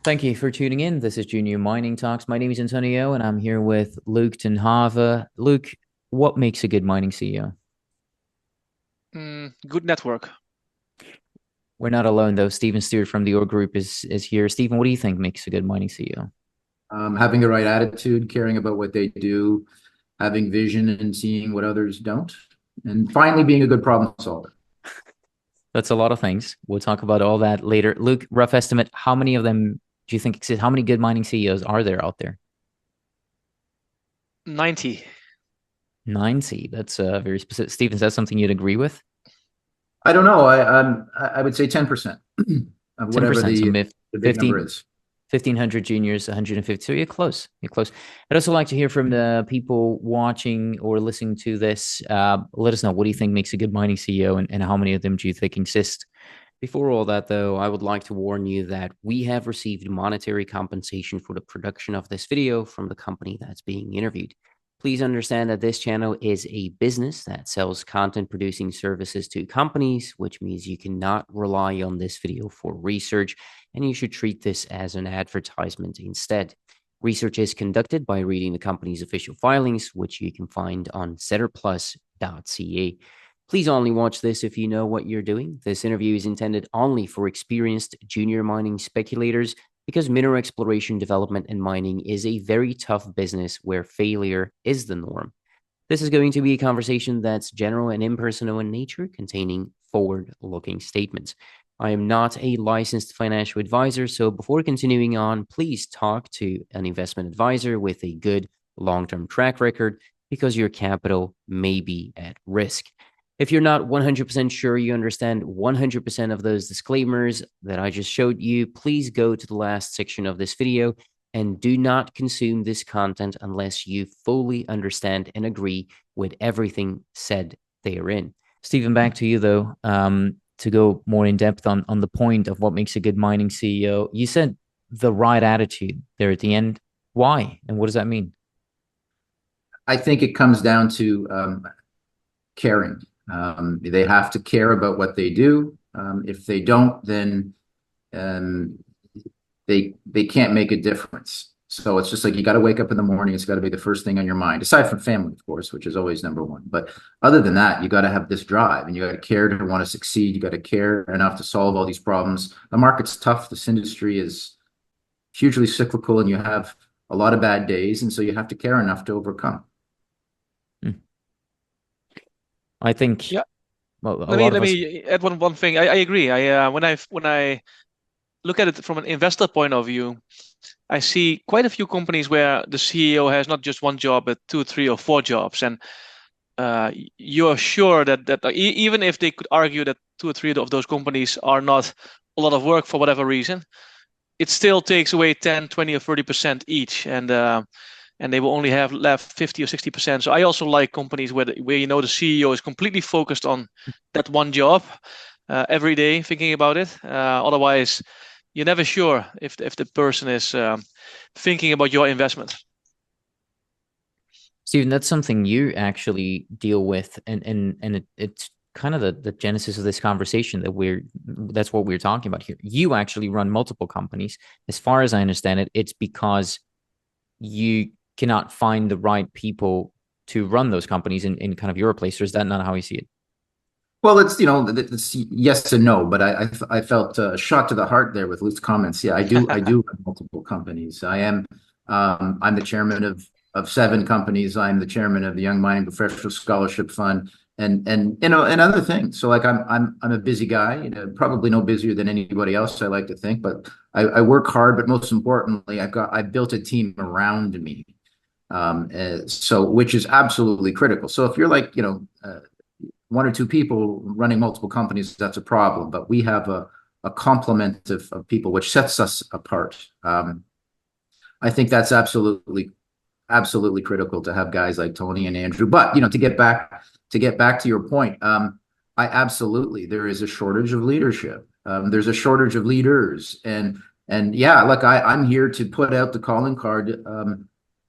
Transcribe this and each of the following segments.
Thank you for tuning in. This is Junior Mining Talks. My name is Antonio, and I'm here with Luke ten Have. Luke, what makes a good mining CEO? Good network. We're not alone, though. Stephen Stewart from the OR Group is here. Stephen, what do you think makes a good mining CEO? Having the right attitude, caring about what they do, having vision and seeing what others don't, and finally being a good problem solver. That's a lot of things. We'll talk about all that later. Luke, rough estimate, how many of them do you think exist? How many good mining CEOs are there out there? 90. 90. That's very specific. Stephen, is that something you'd agree with? I don't know. I would say 10% of whatever 10%. So the big number is. 1,500 juniors, 150. So you're close. You're close. I'd also like to hear from the people watching or listening to this. Let us know, what do you think makes a good mining CEO, and how many of them do you think exist? Before all that, though, I would like to warn you that we have received monetary compensation for the production of this video from the company that's being interviewed. Please understand that this channel is a business that sells content producing services to companies, which means you cannot rely on this video for research, and you should treat this as an advertisement instead. Research is conducted by reading the company's official filings, which you can find on setterplus.ca. Please only watch this if you know what you're doing. This interview is intended only for experienced junior mining speculators, because mineral exploration, development, and mining is a very tough business where failure is the norm. This is going to be a conversation that's general and impersonal in nature, containing forward-looking statements. I am not a licensed financial advisor, so before continuing on, please talk to an investment advisor with a good long-term track record, because your capital may be at risk. If you're not 100% sure you understand 100% of those disclaimers that I just showed you, please go to the last section of this video and do not consume this content unless you fully understand and agree with everything said therein. Stephen, back to you, though, to go more in depth on the point of what makes a good mining CEO. You said the right attitude there at the end. Why? And what does that mean? I think it comes down to caring. They have to care about what they do. If they don't, then they can't make a difference. So it's just like, you got to wake up in the morning. It's got to be the first thing on your mind, aside from family, of course, which is always number one. But other than that, you got to have this drive, and you got to care to want to succeed. You got to care enough to solve all these problems. The market's tough. This industry is hugely cyclical, and you have a lot of bad days. And so you have to care enough to overcome. I think, Yeah. well, Let me add one thing. I agree. When I look at it from an investor point of view, I see quite a few companies where the CEO has not just one job, but 2, 3, or 4 jobs, and you're sure that even if they could argue that 2 or 3 of those companies are not a lot of work for whatever reason, it still takes away 10, 20, or 30% each, and they will only have left 50 or 60%. So I also like companies where the CEO is completely focused on that one job every day, thinking about it. Otherwise, you're never sure if the person is thinking about your investment. Stephen, that's something you actually deal with, and it's kind of the genesis of this conversation that's what we're talking about here. You actually run multiple companies. As far as I understand it, it's because you cannot find the right people to run those companies in kind of your place, or is that not how you see it? Well, it's yes and no, but I felt a shot to the heart there with Luke's comments. Yeah, I do run multiple companies. I'm the chairman of 7 companies. I'm the chairman of the Young Mining Professional Scholarship Fund, and other things. So like I'm a busy guy, probably no busier than anybody else, I like to think, but I work hard. But most importantly, I built a team around me, so which is absolutely critical. So if you're like 1 or 2 people running multiple companies, that's a problem. But we have a complement of people, which sets us apart. I think that's absolutely critical to have guys like Tony and Andrew. But to get back to your point, there is a shortage of leadership. There's a shortage of leaders, and yeah, look, I'm here to put out the calling card.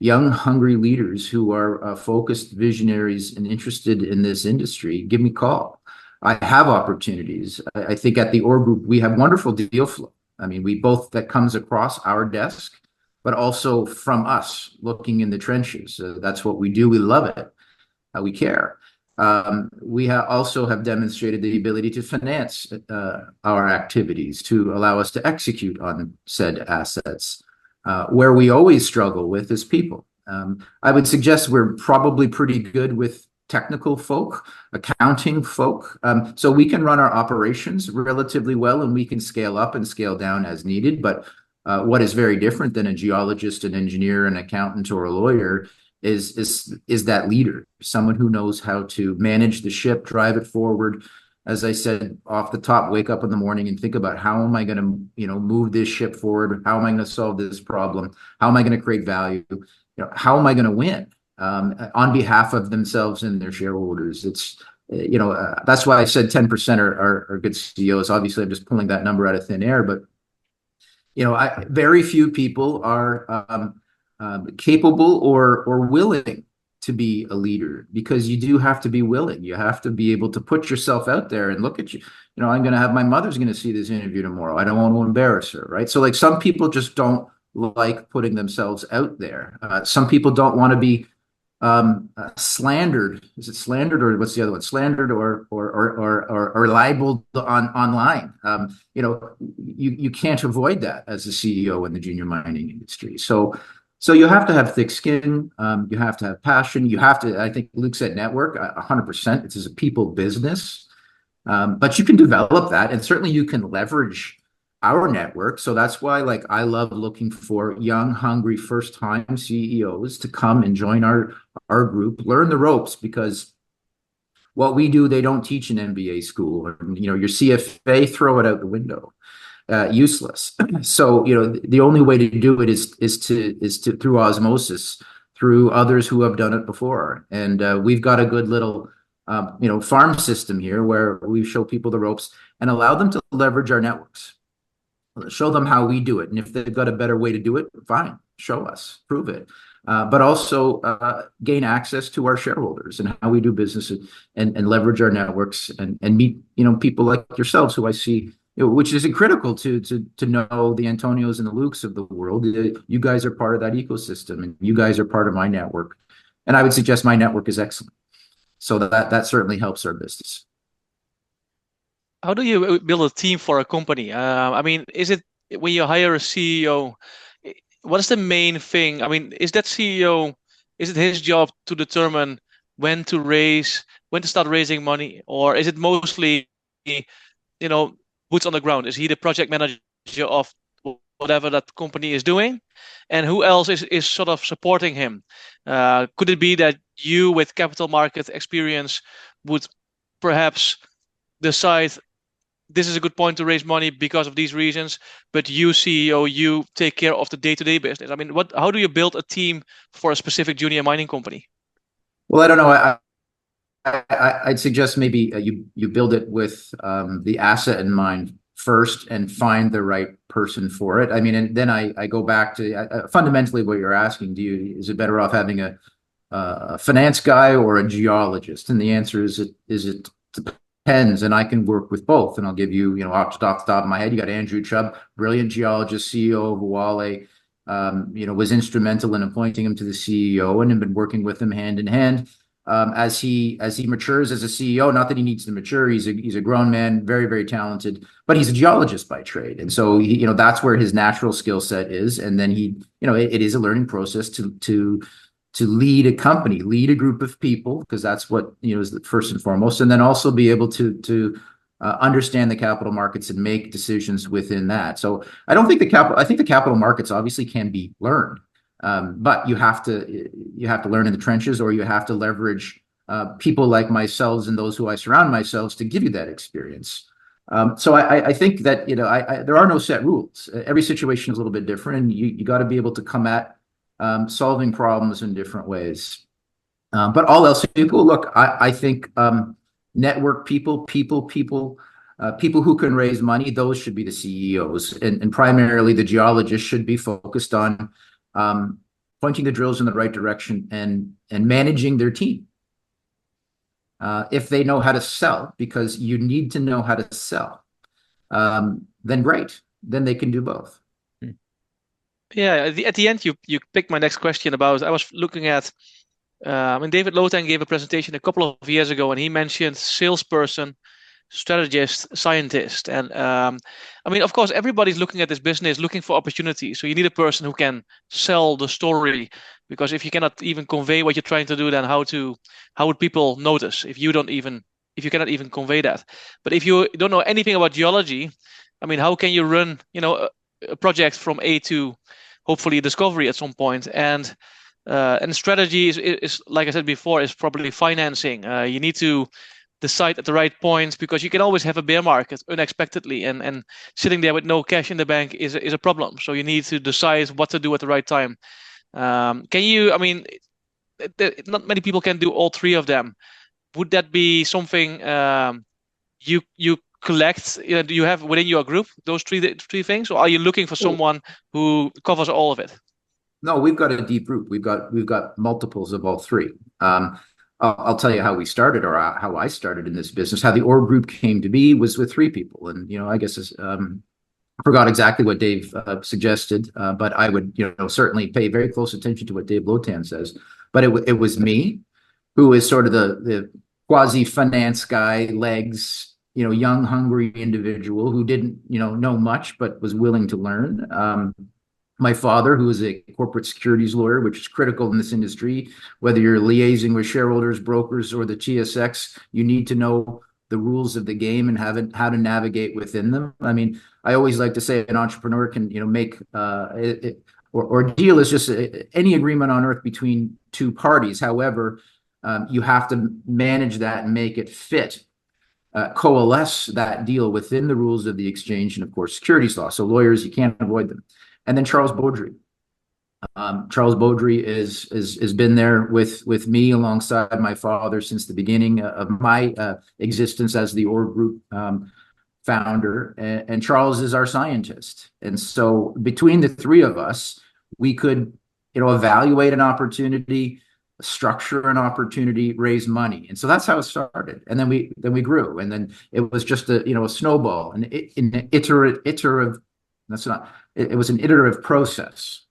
Young, hungry leaders who are focused visionaries and interested in this industry, give me a call. I have opportunities. I think at the OR Group, we have wonderful deal flow. I mean, that comes across our desk, but also from us looking in the trenches. That's what we do. We love it. We care. We also have demonstrated the ability to finance our activities to allow us to execute on said assets. Where we always struggle with is people. I would suggest we're probably pretty good with technical folk, accounting folk. So we can run our operations relatively well, and we can scale up and scale down as needed. But what is very different than a geologist, an engineer, an accountant, or a lawyer is that leader, someone who knows how to manage the ship, drive it forward. As I said off the top, wake up in the morning and think about, how am I going to, move this ship forward? How am I going to solve this problem? How am I going to create value? How am I going to win on behalf of themselves and their shareholders? It's, that's why I said 10% are good CEOs. Obviously, I'm just pulling that number out of thin air, but very few people are capable or willing to be a leader, because you do have to be willing. You have to be able to put yourself out there and look at you. I'm going to have, my mother's going to see this interview tomorrow. I don't want to embarrass her, right? So like, some people just don't like putting themselves out there. Some people don't want to be slandered. Is it slandered, or what's the other one? Slandered or libeled online. You can't avoid that as a CEO in the junior mining industry. So you have to have thick skin. You have to have passion. You have to, I think Luke said network, 100%. This is a people business. But you can develop that, and certainly you can leverage our network. So that's why, like, I love looking for young, hungry, first-time CEOs to come and join our group, learn the ropes, because what we do, they don't teach in MBA school. Or, your CFA, throw it out the window. Useless. So the only way to do it is to through osmosis, through others who have done it before. And we've got a good little farm system here where we show people the ropes and allow them to leverage our networks. Show them how we do it, and if they've got a better way to do it, fine, show us, prove it. But also gain access to our shareholders and how we do business, and leverage our networks, and meet people like yourselves, who I see, which is critical to know the Antonios and the Lukes of the world. You guys are part of that ecosystem, and you guys are part of my network. And I would suggest my network is excellent. So that certainly helps our business. How do you build a team for a company? I mean, is it when you hire a CEO, what is the main thing? I mean, is that CEO, is it his job to determine when to start raising money? Or is it mostly, boots on the ground? Is he the project manager of whatever that company is doing? And who else is sort of supporting him? Could it be that you, with capital market experience, would perhaps decide this is a good point to raise money because of these reasons, but you, CEO, you take care of the day-to-day business? I mean, how do you build a team for a specific junior mining company? Well, I don't know. I'd suggest maybe you build it with the asset in mind first, and find the right person for it. I mean, and then I go back to fundamentally what you're asking. Is it better off having a finance guy or a geologist? And the answer is it depends, and I can work with both. And I'll give you, off the top of my head, you got Andrew Chubb, brilliant geologist, CEO of Wale, was instrumental in appointing him to the CEO, and have been working with him hand in hand. As he matures as a CEO, not that he needs to mature, he's a grown man, very, very talented, but he's a geologist by trade. And so that's where his natural skill set is. And then it is a learning process to lead a company, lead a group of people, because that's what, is the first and foremost. And then also be able to understand the capital markets and make decisions within that. So I think the capital markets obviously can be learned. But you have to learn in the trenches, or you have to leverage people like myself and those who I surround myself to give you that experience. So I think that there are no set rules. Every situation is a little bit different, and you got to be able to come at solving problems in different ways. But all else equal, look, I think network people who can raise money, those should be the CEOs, and primarily the geologists should be focused on pointing the drills in the right direction and managing their team. If they know how to sell, because you need to know how to sell, then great. then they can do both. Yeah, at the end, you picked my next question about. I was looking at. And David Lotan gave a presentation a couple of years ago, and he mentioned salesperson, strategist, scientist, and I mean, of course, everybody's looking at this business, looking for opportunities. So you need a person who can sell the story, because if you cannot even convey what you're trying to do, then how would people notice if you cannot even convey that? But if you don't know anything about geology, I mean, how can you run, a project from A to hopefully discovery at some point? And strategy is like I said before, is probably financing. You need to decide at the right point, because you can always have a bear market unexpectedly, and sitting there with no cash in the bank is a problem. So you need to decide what to do at the right time. I mean, not many people can do all three of them. Would that be something you collect? Do you have within your group those three things, or are you looking for someone who covers all of it? No, we've got a deep root. We've got multiples of all three. I'll tell you how we started, or how I started in this business. How the org group came to be was with three people, and I guess I forgot exactly what Dave suggested, but I would certainly pay very close attention to what Dave Lotan says. But it was me, who is sort of the quasi finance guy, legs, young hungry individual who didn't know much but was willing to learn. My father, who is a corporate securities lawyer, which is critical in this industry. Whether you're liaising with shareholders, brokers, or the TSX, you need to know the rules of the game and how to navigate within them. I mean, I always like to say an entrepreneur can, make or deal is just any agreement on earth between two parties. However, you have to manage that and make it fit. Coalesce that deal within the rules of the exchange and, of course, securities law. So lawyers, you can't avoid them. And then Charles Beaudry. Charles Beaudry has been there with me alongside my father since the beginning of my existence as the org group founder. And Charles is our scientist. And so between the three of us, we could, evaluate an opportunity, structure an opportunity, raise money. And so that's how it started. And then we grew. And then it was just a snowball, an iterative. It was an iterative process.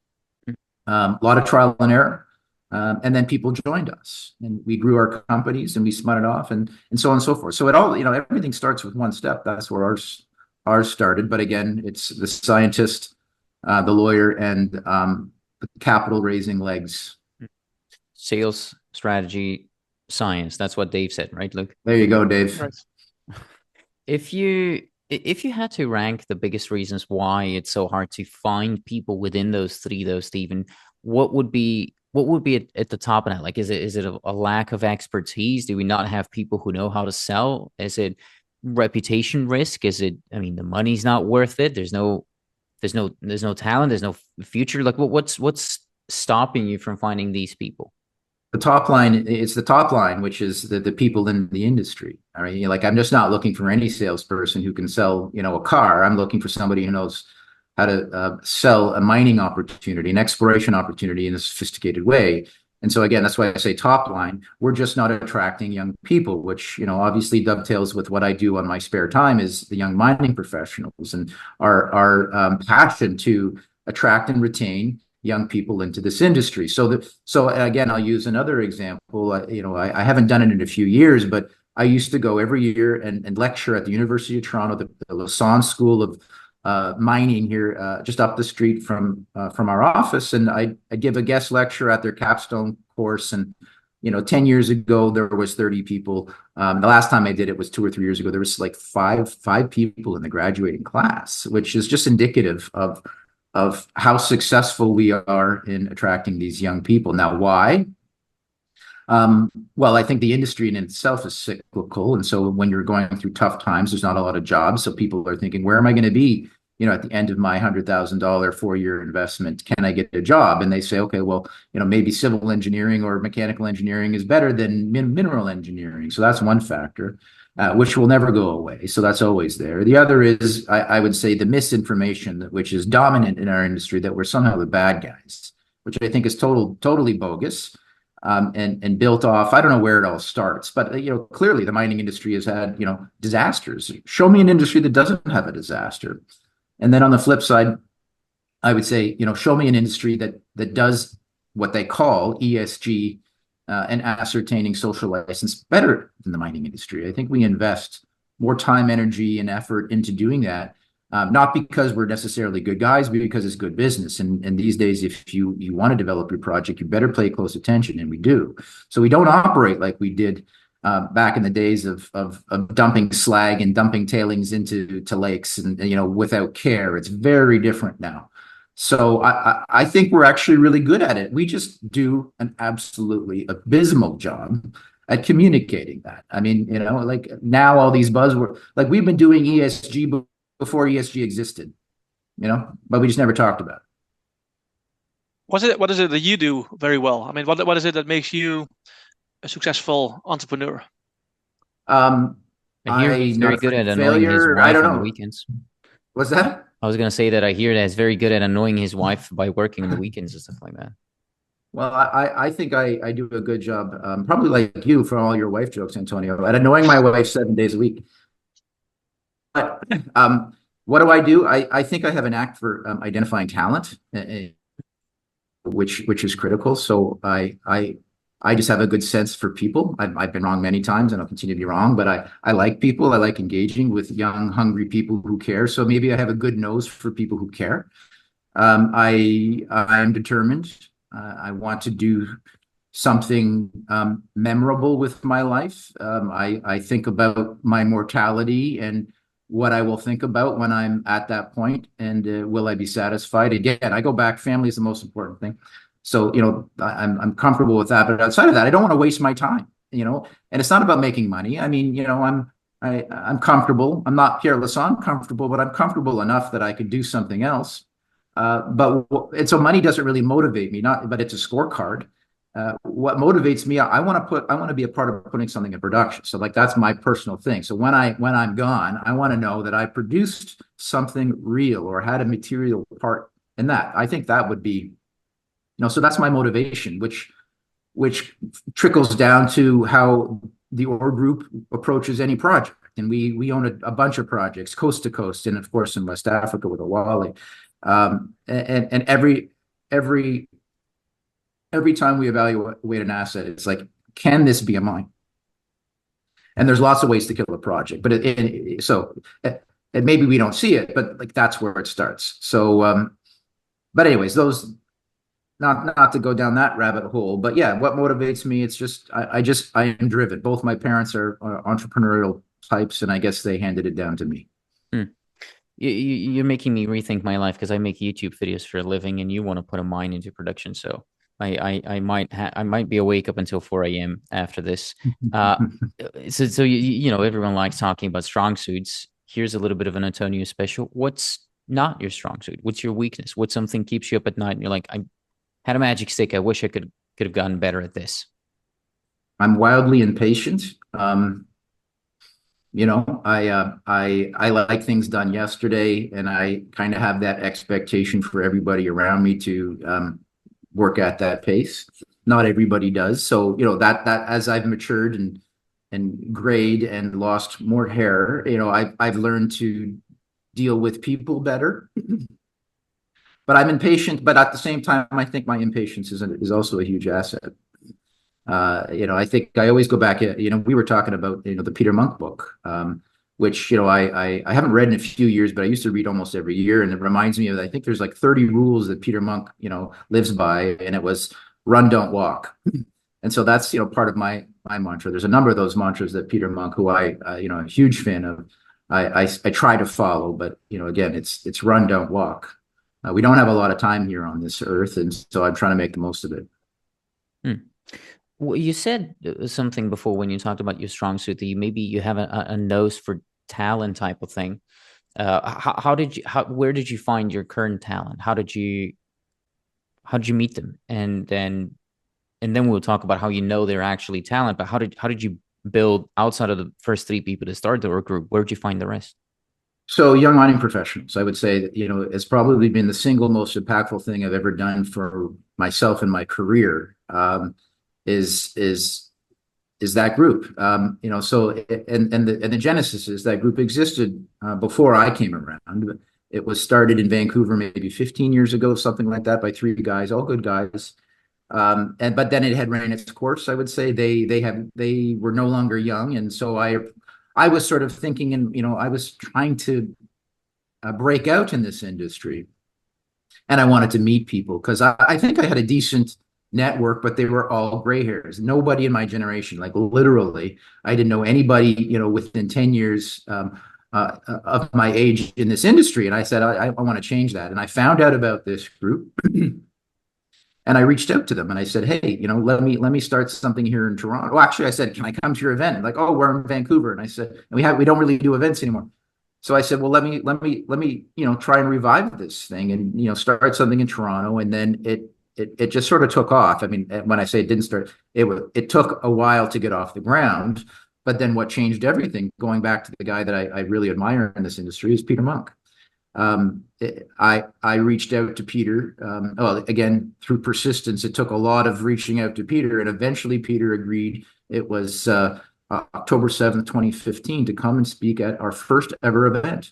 A lot of trial and error. And then people joined us, and we grew our companies, and we spun it off, and so on and so forth. So it all, everything starts with one step. That's where ours started. But again, it's the scientist, the lawyer, and the capital raising legs. Sales, strategy, science. That's what Dave said, right, Luke? There you go, Dave. Right. If you had to rank the biggest reasons why it's so hard to find people within those three, though, Stephen, what would be at the top of that? Like, is it a lack of expertise? Do we not have people who know how to sell? Is it reputation risk? Is it, the money's not worth it? There's no talent. There's no future. Like, what's stopping you from finding these people? The top line, it's the top line, which is the people in the industry. I mean, I'm just not looking for any salesperson who can sell, a car. I'm looking for somebody who knows how to sell a mining opportunity, an exploration opportunity in a sophisticated way. And so again, that's why I say top line. We're just not attracting young people, which, obviously dovetails with what I do on my spare time, is the young mining professionals, and our passion to attract and retain young people into this industry. So again, I'll use another example. I haven't done it in a few years, but I used to go every year and lecture at the University of Toronto, the Lausanne School of Mining here, just up the street from our office, and I give a guest lecture at their capstone course. And 10 years ago there was 30 people. The last time I did it was 2 or 3 years ago. There was like five people in the graduating class, which is just indicative of how successful we are in attracting these young people. Now, why? Well, I think the industry in itself is cyclical. And so when you're going through tough times, there's not a lot of jobs. So people are thinking, where am I going to be, at the end of my $100,000 4-year investment? Can I get a job? And they say, okay, well, maybe civil engineering or mechanical engineering is better than mineral engineering. So that's one factor, which will never go away. So that's always there. The other is, I would say, the misinformation, which is dominant in our industry, that we're somehow the bad guys, which I think is totally bogus. And built off, I don't know where it all starts, but clearly the mining industry has had disasters. Show me an industry that doesn't have a disaster. And then on the flip side, I would say, show me an industry that does what they call ESG and ascertaining social license better than the mining industry. I think we invest more time, energy, and effort into doing that, not because we're necessarily good guys, but because it's good business. And these days, if you want to develop your project, you better pay close attention, and we do. So we don't operate like we did back in the days of dumping slag and dumping tailings into lakes and without care. It's very different now. So I think we're actually really good at it. We just do an absolutely abysmal job at communicating that. I mean, like now all these buzzwords, like we've been doing ESG before ESG existed, but we just never talked about it. What is it that you do very well? I mean, what is it that makes you a successful entrepreneur? I hear he's very good at annoying his wife on the weekends. What's that? I was going to say that I hear that he's very good at annoying his wife by working on the weekends and stuff like that. Well, I think I do a good job, probably like you for all your wife jokes, Antonio, at annoying my wife 7 days a week. But what do? I think I have an knack for identifying talent, which is critical. So I just have a good sense for people. I've been wrong many times and I'll continue to be wrong, but I like people. I like engaging with young, hungry people who care. So maybe I have a good nose for people who care. I'm determined. I want to do something memorable with my life. I think about my mortality and what I will think about when I'm at that point, and will I be satisfied? Again, I go back, family is the most important thing. So, I'm comfortable with that, but outside of that, I don't want to waste my time, and it's not about making money. I mean, I'm comfortable. I'm not Pierre Lassonde comfortable, but I'm comfortable enough that I could do something else. So money doesn't really motivate me, but it's a scorecard. What motivates me, I want to be a part of putting something in production. So like, that's my personal thing. So when I'm gone, I want to know that I produced something real or had a material part in that. I think that would be, so that's my motivation, which trickles down to how the OR group approaches any project. And we own a bunch of projects coast to coast, and of course in West Africa with Awali. And every time we evaluate an asset, it's like, can this be a mine? And there's lots of ways to kill a project, but and maybe we don't see it, but like that's where it starts. So, but anyways, those. Not to go down that rabbit hole, but yeah, what motivates me? It's just I am driven. Both my parents are entrepreneurial types, and I guess they handed it down to me. You're making me rethink my life, because I make YouTube videos for a living, and you want to put a mine into production. So I might be awake up until 4 a.m. after this. So everyone likes talking about strong suits. Here's a little bit of an Antonio special. What's not your strong suit? What's your weakness? What's something keeps you up at night and you're like, I had a magic stick, I wish I could have gotten better at this? I'm wildly impatient. I like things done yesterday, and I kind of have that expectation for everybody around me to work at that pace. Not everybody does. So, that as I've matured and grayed and lost more hair, I've learned to deal with people better. But I'm impatient, but at the same time, I think my impatience is also a huge asset. I think I always go back, we were talking about, the Peter Monk book, which, I haven't read in a few years, but I used to read almost every year. And it reminds me of, I think there's like 30 rules that Peter Monk, lives by, and it was run, don't walk. And so that's, part of my mantra. There's a number of those mantras that Peter Monk, who I'm a huge fan of, I try to follow, but, again, it's run, don't walk. We don't have a lot of time here on this earth, and so I'm trying to make the most of it. Well, you said something before when you talked about your strong suit, that you have a nose for talent type of thing. Where did you find your current talent? How did you meet them? And then we'll talk about how they're actually talent. But how did you build, outside of the first 3 people to start the work group? Where did you find the rest? So young mining professionals, I would say that, it's probably been the single most impactful thing I've ever done for myself in my career, is that group. So, and the genesis is that group existed before I came around. It was started in Vancouver maybe 15 years ago, something like that, by three guys, all good guys. But then it had ran its course. I would say they were no longer young, and so I was sort of thinking, and I was trying to break out in this industry, and I wanted to meet people because I think I had a decent network, but they were all gray hairs. Nobody in my generation, like literally, I didn't know anybody, within 10 years of my age in this industry. And I said, I want to change that. And I found out about this group and I reached out to them and I said, hey, let me start something here in Toronto. Well, actually, I said, can I come to your event? And like, oh, we're in Vancouver. And I said, we don't really do events anymore. So I said, well, let me, try and revive this thing and, start something in Toronto. And then it just sort of took off. I mean, when I say it didn't start, it took a while to get off the ground. But then what changed everything, going back to the guy that I really admire in this industry, is Peter Monk. I reached out to Peter. Well, again, through persistence, it took a lot of reaching out to Peter, and eventually Peter agreed. It was October 7th, 2015, to come and speak at our first ever event,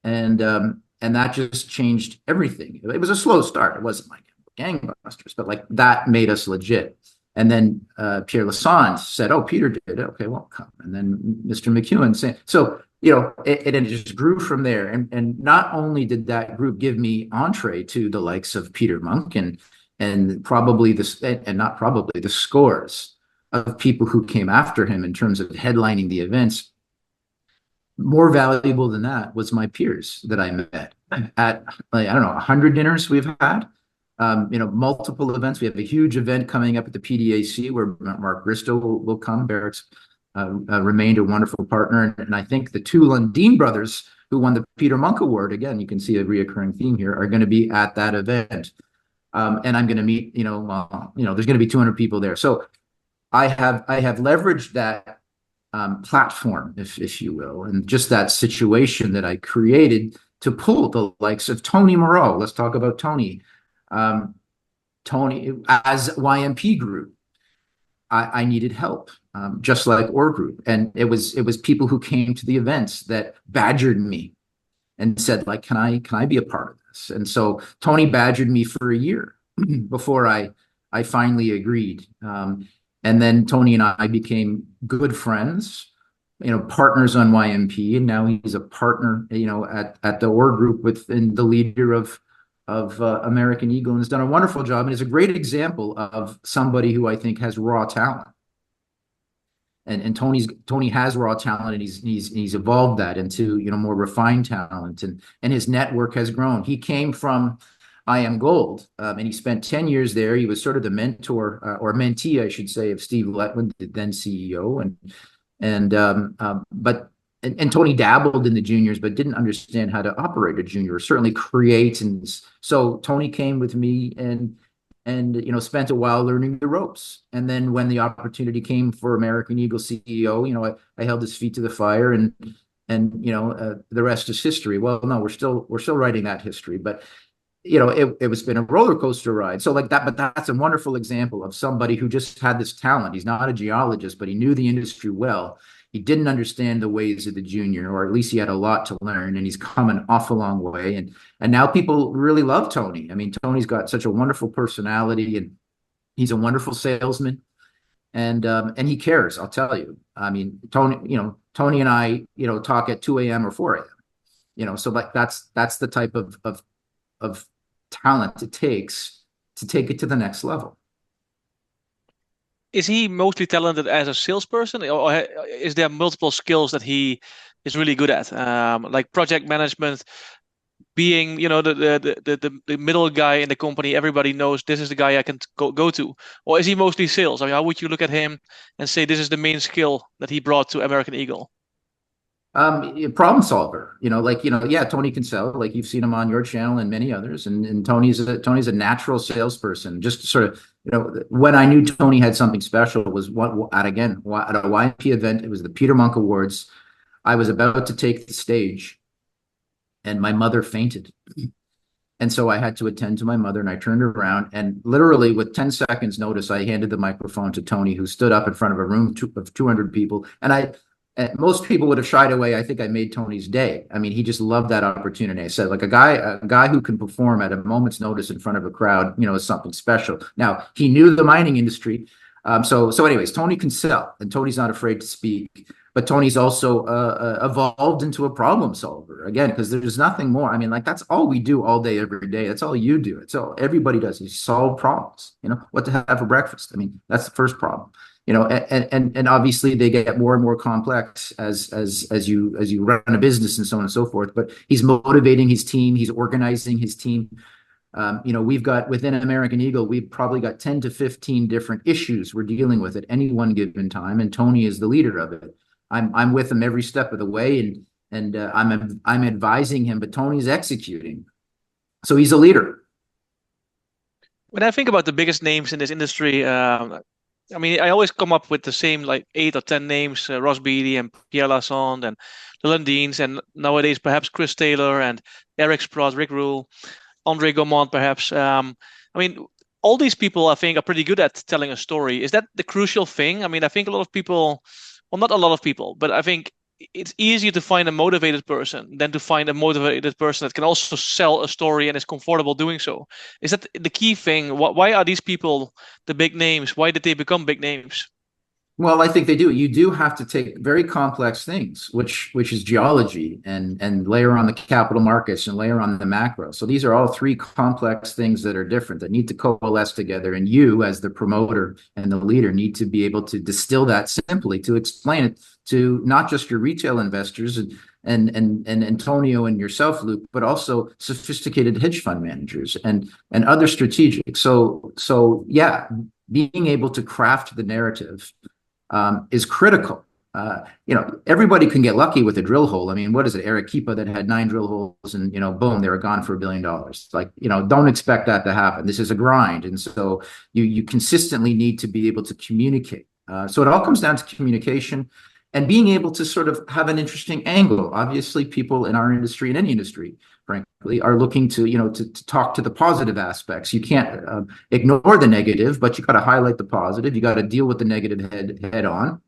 and that just changed everything. It was a slow start. It wasn't like gangbusters, but like that made us legit. And then Pierre Lassonde said, "Oh, Peter did. Okay, well, come." And then Mr. McEwen said, so. It just grew from there. And not only did that group give me entree to the likes of Peter Monk and probably the scores of people who came after him in terms of headlining the events, more valuable than that was my peers that I met at, I don't know, 100 dinners we've had, multiple events. We have a huge event coming up at the PDAC where Mark Bristow will come. Barrick's remained a wonderful partner. And I think the two Lundin brothers who won the Peter Monk Award, again, you can see a reoccurring theme here, are going to be at that event. And I'm going to meet, there's going to be 200 people there. So I have leveraged that platform, if you will, and just that situation that I created to pull the likes of Tony Moreau. Let's talk about Tony. Tony, as YMP Group, I needed help, just like OR Group. And it was people who came to the events that badgered me and said, like, can I be a part of this? And so Tony badgered me for a year before I finally agreed. And then Tony and I became good friends, partners on YMP. And now he's a partner, at the OR Group within the leader of American Eagle, and has done a wonderful job and is a great example of somebody who I think has raw talent. And Tony has raw talent, and he's evolved that into more refined talent, and his network has grown. He came from IM Gold, and he spent 10 years there. He was sort of the mentor or mentee, I should say, of Steve Letwin, the then CEO, and Tony dabbled in the juniors, but didn't understand how to operate a junior, or certainly create. And so Tony came with me and spent a while learning the ropes. And then when the opportunity came for American Eagle CEO, I held his feet to the fire, and the rest is history. Well, no, we're still writing that history, but it was been a roller coaster ride. So like that, but that's a wonderful example of somebody who just had this talent. He's not a geologist, but he knew the industry well. He didn't understand the ways of the junior, or at least he had a lot to learn, and he's come an awful long way. And now people really love Tony. I mean, Tony's got such a wonderful personality, and he's a wonderful salesman, and he cares. I'll tell you. I mean, Tony and I, talk at 2 a.m. or 4 a.m. So like that's the type of talent it takes to take it to the next level. Is he mostly talented as a salesperson, or is there multiple skills that he is really good at, like project management, being the middle guy in the company? Everybody knows this is the guy I can go to, or is he mostly sales? I mean, how would you look at him and say this is the main skill that he brought to American Eagle? Problem solver, yeah, Tony can sell, like you've seen him on your channel and many others. And Tony's a natural salesperson. Just sort of, when I knew Tony had something special was at a YMP event. It was the Peter Monk Awards. I was about to take the stage and my mother fainted. And so I had to attend to my mother, and I turned around and literally with 10 seconds notice, I handed the microphone to Tony, who stood up in front of a room of 200 people. And most people would have shied away. I think I made Tony's day. I mean, he just loved that opportunity. I said, like a guy who can perform at a moment's notice in front of a crowd, is something special. Now, he knew the mining industry. So anyways, Tony can sell, and Tony's not afraid to speak. But Tony's also evolved into a problem solver again, because there's nothing more. I mean, like that's all we do all day, every day. That's all you do. It's all everybody does is solve problems. What to have for breakfast. I mean, that's the first problem. And obviously they get more and more complex as you run a business and so on and so forth. But he's motivating his team. He's organizing his team. We've got within American Eagle, we've probably got 10 to 15 different issues we're dealing with at any one given time, and Tony is the leader of it. I'm with him every step of the way, and I'm advising him, but Tony's executing. So he's a leader. When I think about the biggest names in this industry, I mean, I always come up with the same like 8 or 10 names: Ross Beatty and Pierre Lassonde and the Lundins, and nowadays perhaps Chris Taylor and Eric Sprott, Rick Rule, Andre Gaumont, perhaps. I mean, all these people I think are pretty good at telling a story. Is that the crucial thing? I mean, I think a lot of people, well, not a lot of people, but I think it's easier to find a motivated person than to find a motivated person that can also sell a story and is comfortable doing so. Is that the key thing? Why are these people the big names? Why did they become big names? Well, I think they do. You do have to take very complex things, which is geology, and layer on the capital markets and layer on the macro. So these are all three complex things that are different, that need to coalesce together. And you, as the promoter and the leader, need to be able to distill that simply to explain it to not just your retail investors and Antonio and yourself, Luke, but also sophisticated hedge fund managers and other strategics. So yeah, being able to craft the narrative is critical. Everybody can get lucky with a drill hole. I mean, what is it? Arequipa that had 9 drill holes and, boom, they were gone for $1 billion. Like, don't expect that to happen. This is a grind. And so you consistently need to be able to communicate. So it all comes down to communication and being able to sort of have an interesting angle. Obviously, people in our industry, in any industry, frankly, are looking to, to talk to the positive aspects. You can't ignore the negative, but you got to highlight the positive. You got to deal with the negative head on,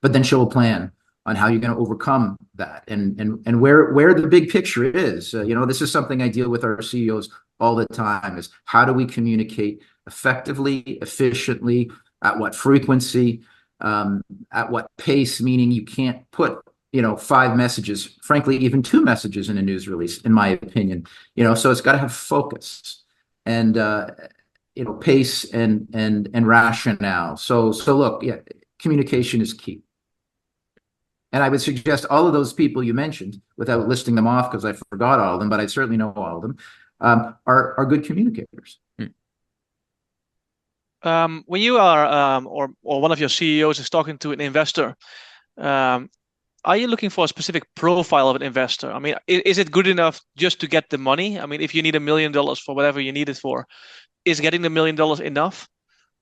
but then show a plan on how you're going to overcome that and where the big picture is. This is something I deal with our CEOs all the time: is how do we communicate effectively, efficiently, at what frequency, at what pace, meaning you can't put 5 messages, frankly, even 2 messages in a news release, in my opinion. So it's got to have focus and pace and rationale. So look, yeah, communication is key. And I would suggest all of those people you mentioned, without listing them off because I forgot all of them, but I certainly know all of them, are good communicators. When you are or one of your CEOs is talking to an investor, are you looking for a specific profile of an investor? I mean, is it good enough just to get the money? I mean, if you need $1 million for whatever you need it for, is getting the $1 million enough?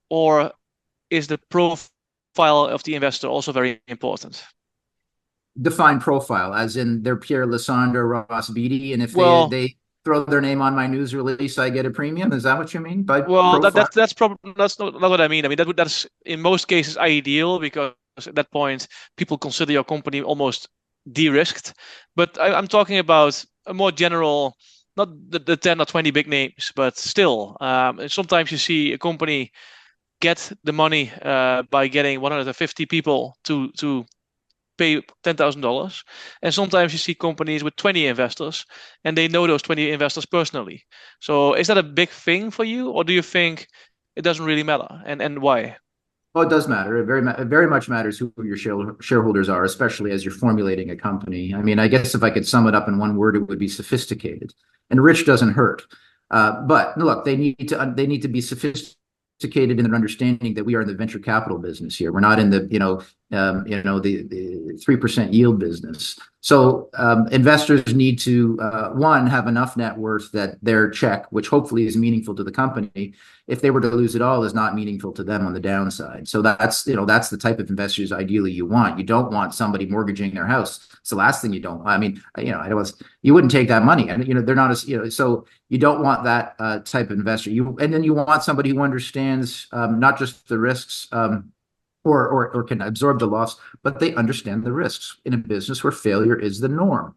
Or is the profile of the investor also very important? Define profile, as in they're Pierre Lassonde or Ross Beatty, and if they throw their name on my news release, I get a premium. Is that what you mean by profile? that's probably not what I mean. I mean that's in most cases ideal, because at that point people consider your company almost de-risked. But I'm talking about a more general, not the 10 or 20 big names, but still, sometimes you see a company get the money by getting 150 people to pay $10,000, and sometimes you see companies with 20 investors and they know those 20 investors personally. So is that a big thing for you, or do you think it doesn't really matter, and why? Well, it does matter. It very much matters who your shareholders are, especially as you're formulating a company. I mean, I guess if I could sum it up in one word, it would be sophisticated. And rich doesn't hurt. But look, they need to be sophisticated in their understanding that we are in the venture capital business here. We're not in the the 3% yield business. So investors need to one, have enough net worth that their check, which hopefully is meaningful to the company, if they were to lose it all, is not meaningful to them on the downside. So that's the type of investors ideally you want. You don't want somebody mortgaging their house. It's the last thing you don't. I mean, you wouldn't take that money, and they're not as so you don't want that type of investor. And then you want somebody who understands not just the risks or can absorb the loss, but they understand the risks in a business where failure is the norm.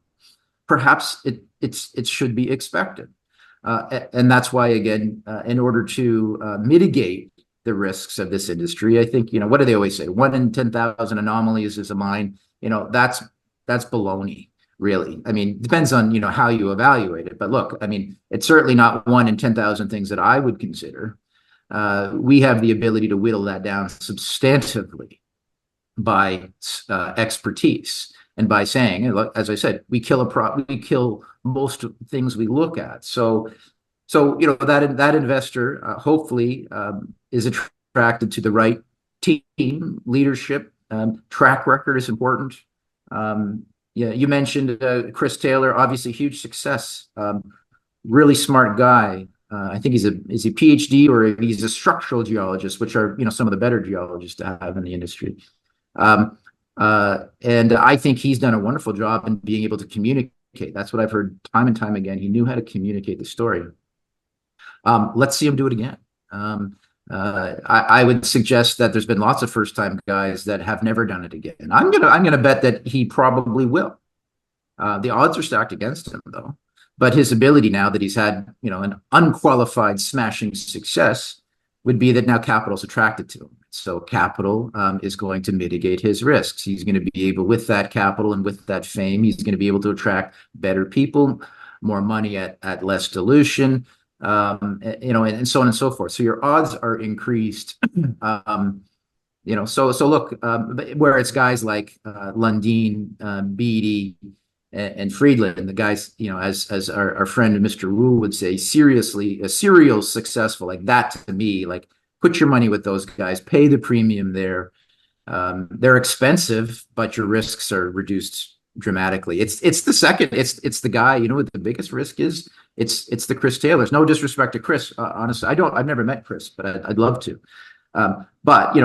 Perhaps it should be expected. And that's why, again, in order to mitigate the risks of this industry, I think, what do they always say? 1 in 10,000 anomalies is a mine. That's baloney, really. I mean, it depends on, how you evaluate it. But look, I mean, it's certainly not 1 in 10,000 things that I would consider. We have the ability to whittle that down substantively by expertise. And by saying, as I said, we kill most things we look at. So that investor hopefully is attracted to the right team, leadership. Track record is important. Yeah, you mentioned Chris Taylor, obviously huge success. Really smart guy. I think is he PhD or he's a structural geologist, which are some of the better geologists to have in the industry. And I think he's done a wonderful job in being able to communicate. That's what I've heard time and time again. He knew how to communicate the story. Let's see him do it again. I would suggest that there's been lots of first-time guys that have never done it again. I'm gonna bet that he probably will. The odds are stacked against him, though. But his ability now that he's had an unqualified smashing success would be that now capital's attracted to him. So capital is going to mitigate his risks. He's going to be able, with that capital and with that fame, he's going to be able to attract better people, more money at less dilution, and so on and so forth. So your odds are increased. So look, where it's guys like Lundin, Beatty, and Friedland, the guys, as our friend Mr. Wu would say, seriously, a serial successful, like that to me, like put your money with those guys, pay the premium there. They're expensive, but your risks are reduced dramatically. It's the guy, what the biggest risk is? It's the Chris Taylors. No disrespect to Chris, honestly. I've never met Chris, but I'd love to. But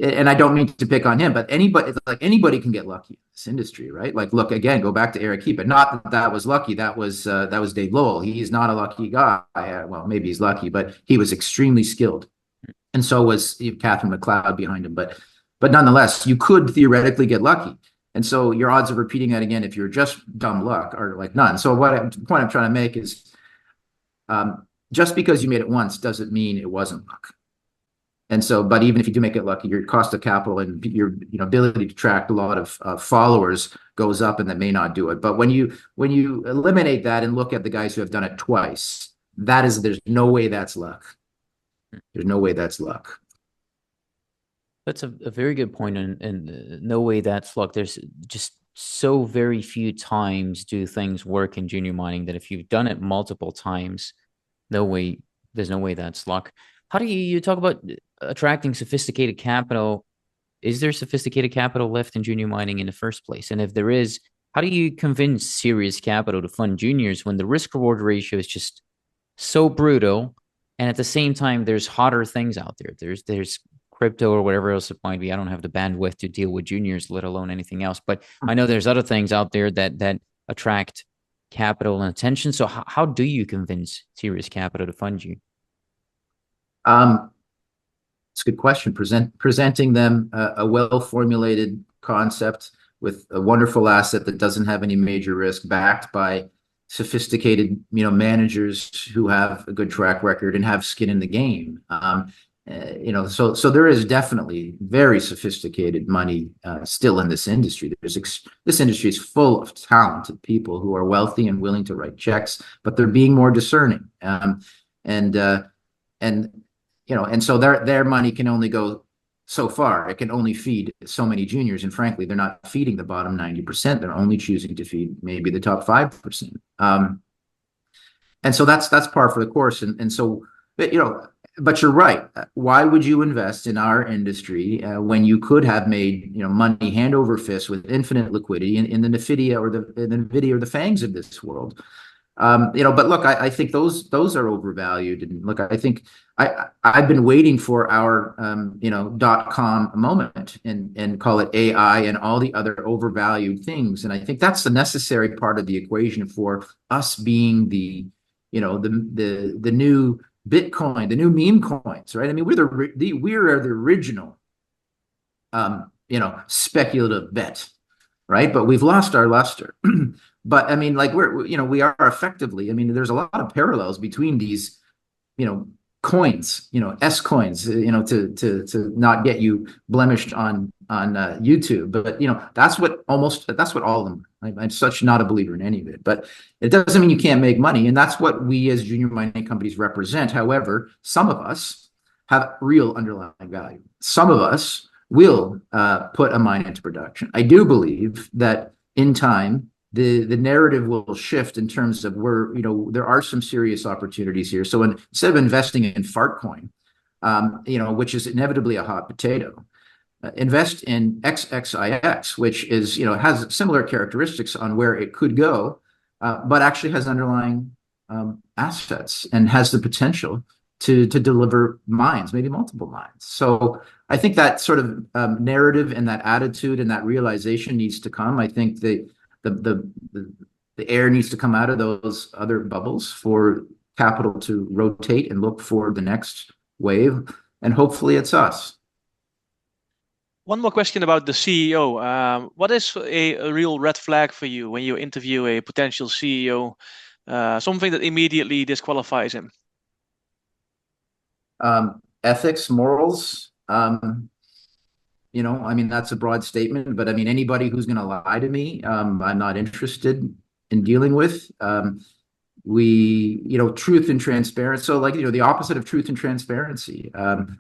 and I don't mean to pick on him, but anybody can get lucky in this industry, right? Like, look, again, go back to ORECAP. Not that was lucky. That was Dave Lowell. He's not a lucky guy. Well, maybe he's lucky, but he was extremely skilled, and so was Catherine McLeod behind him. But nonetheless, you could theoretically get lucky, and so your odds of repeating that again, if you're just dumb luck, are like none. So the point I'm trying to make is, just because you made it once doesn't mean it wasn't luck. And so, but even if you do make it lucky, your cost of capital and your ability to attract a lot of followers goes up, and that may not do it. But when you eliminate that and look at the guys who have done it twice, there's no way that's luck. There's no way that's luck. That's a very good point, and no way that's luck. There's just so very few times do things work in junior mining that if you've done it multiple times, there's no way that's luck. How do you talk about attracting sophisticated capital? Is there sophisticated capital left in junior mining in the first place? And if there is, how do you convince serious capital to fund juniors when the risk reward ratio is just so brutal? And at the same time, there's hotter things out there. There's crypto or whatever else it might be. I don't have the bandwidth to deal with juniors, let alone anything else. But I know there's other things out there that attract capital and attention. So how do you convince serious capital to fund you? It's a good question. Presenting them a well-formulated concept with a wonderful asset that doesn't have any major risk, backed by sophisticated, managers who have a good track record and have skin in the game. So there is definitely very sophisticated money still in this industry. This industry is full of talented people who are wealthy and willing to write checks, but they're being more discerning. And so their money can only go so far. It can only feed so many juniors, and frankly, they're not feeding the bottom 90%. They're only choosing to feed maybe the top 5%. And so that's par for the course. And so, but you're right. Why would you invest in our industry when you could have made money hand over fist with infinite liquidity in the Nvidia or the FANGs of this world? But look, I think those are overvalued. And look, I think I've been waiting for our .com moment and call it AI and all the other overvalued things. And I think that's the necessary part of the equation for us being the new Bitcoin, the new meme coins, right? I mean, we are the original speculative bet, right? But we've lost our luster. But I mean, like we are effectively. I mean, there's a lot of parallels between these, coins, S coins, to not get you blemished on YouTube. But that's what all of them. I'm such not a believer in any of it. But it doesn't mean you can't make money, and that's what we as junior mining companies represent. However, some of us have real underlying value. Some of us will put a mine into production. I do believe that in time, the narrative will shift in terms of where, there are some serious opportunities here. So instead of investing in Fartcoin, which is inevitably a hot potato, invest in XXIX, which is, has similar characteristics on where it could go, but actually has underlying assets and has the potential to deliver mines, maybe multiple mines. So I think that sort of narrative and that attitude and that realization needs to come. I think the air needs to come out of those other bubbles for capital to rotate and look for the next wave, and hopefully it's us. One more question about the CEO. What is a real red flag for you when you interview a potential CEO? Something that immediately disqualifies him? Ethics, morals. I mean, that's a broad statement, but I mean, anybody who's going to lie to me, I'm not interested in dealing with. Truth and transparency. So the opposite of truth and transparency.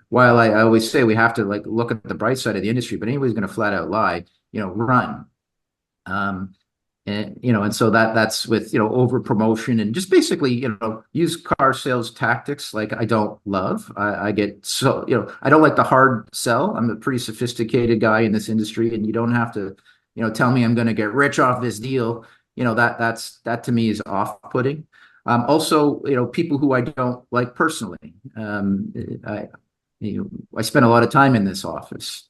While I always say we have to look at the bright side of the industry, but anybody's going to flat out lie, run. And so that's with, over promotion and just basically, used car sales tactics. Like I don't love, I get so, I don't like the hard sell. I'm a pretty sophisticated guy in this industry, and you don't have to, tell me I'm going to get rich off this deal. That to me is off-putting. Also, people who I don't like personally. I spend a lot of time in this office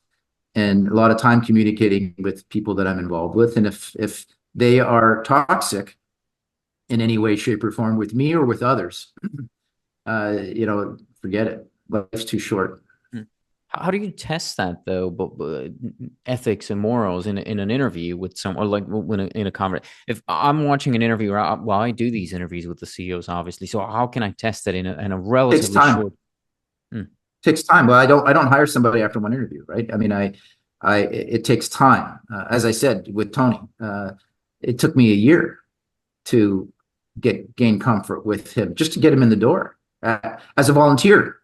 and a lot of time communicating with people that I'm involved with. And if they are toxic in any way, shape, or form with me or with others, forget it. Life's too short. How do you test that though? But ethics and morals in an interview with someone, or like in a conversation. If I'm watching an interview, I do these interviews with the CEOs, obviously. So how can I test that in a relatively short? Takes time. Well, I don't hire somebody after one interview, right? I mean, it takes time. As I said with Tony, it took me a year to gain comfort with him, just to get him in the door as a volunteer.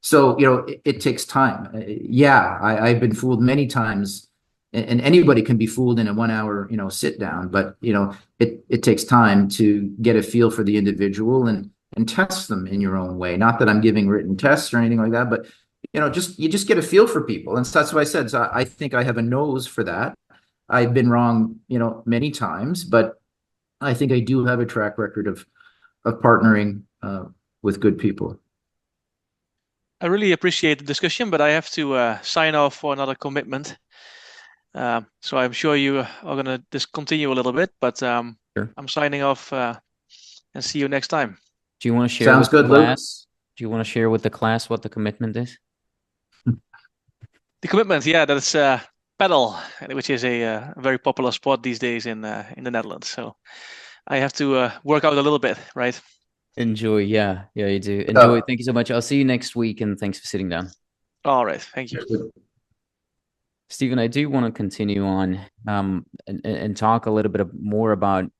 So, it takes time. I've been fooled many times, and anybody can be fooled in a 1 hour, sit down, but, it takes time to get a feel for the individual and test them in your own way. Not that I'm giving written tests or anything like that, but, you just get a feel for people. And so that's what I said. So I think I have a nose for that. I've been wrong, many times, but I think I do have a track record of partnering with good people. I really appreciate the discussion, but I have to sign off for another commitment. So I'm sure you are going to discontinue a little bit, but sure. I'm signing off and see you next time. Do you want to share Sounds with good, the class? Do you want to share with the class what the commitment is? The commitment, that's paddle, which is a very popular sport these days in the Netherlands. So I have to work out a little bit, right? Enjoy, yeah, you do. Enjoy. Thank you so much. I'll see you next week, and thanks for sitting down. All right, thank you. Stephen, I do want to continue on and talk a little bit more about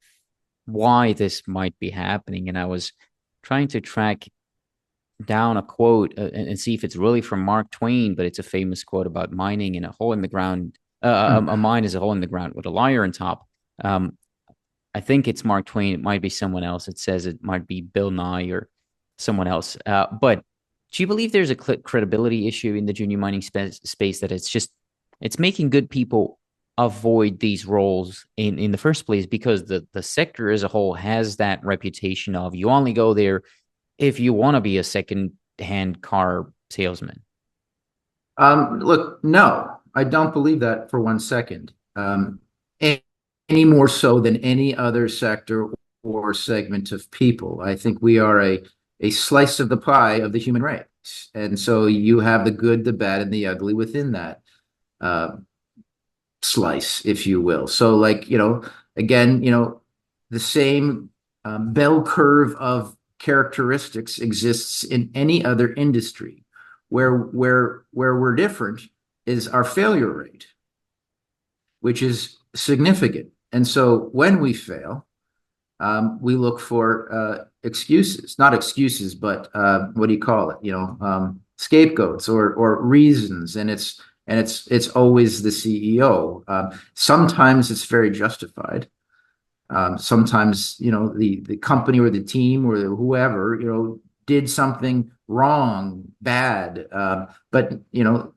why this might be happening. And I was trying to track down a quote and see if it's really from Mark Twain, but it's a famous quote about mining in a hole in the ground. A mine is a hole in the ground with a liar on top. I think it's Mark Twain. It might be someone else. It says it might be Bill Nye or someone else. But do you believe there's a credibility issue in the junior mining space that it's making good people avoid these roles in the first place, because the sector as a whole has that reputation of you only go there if you want to be a second-hand car salesman? Look, no, I don't believe that for 1 second. Any more so than any other sector or segment of people. I think we are a slice of the pie of the human race. And so you have the good, the bad, and the ugly within that. slice, if you will. So like, again, the same bell curve of characteristics exists in any other industry. Where we're different is our failure rate, which is significant. And so when we fail, we look for excuses, not excuses, but what do you call it? Scapegoats or reasons, and it's always the CEO. Sometimes it's very justified. Sometimes the company or the team or whoever did something wrong, bad, but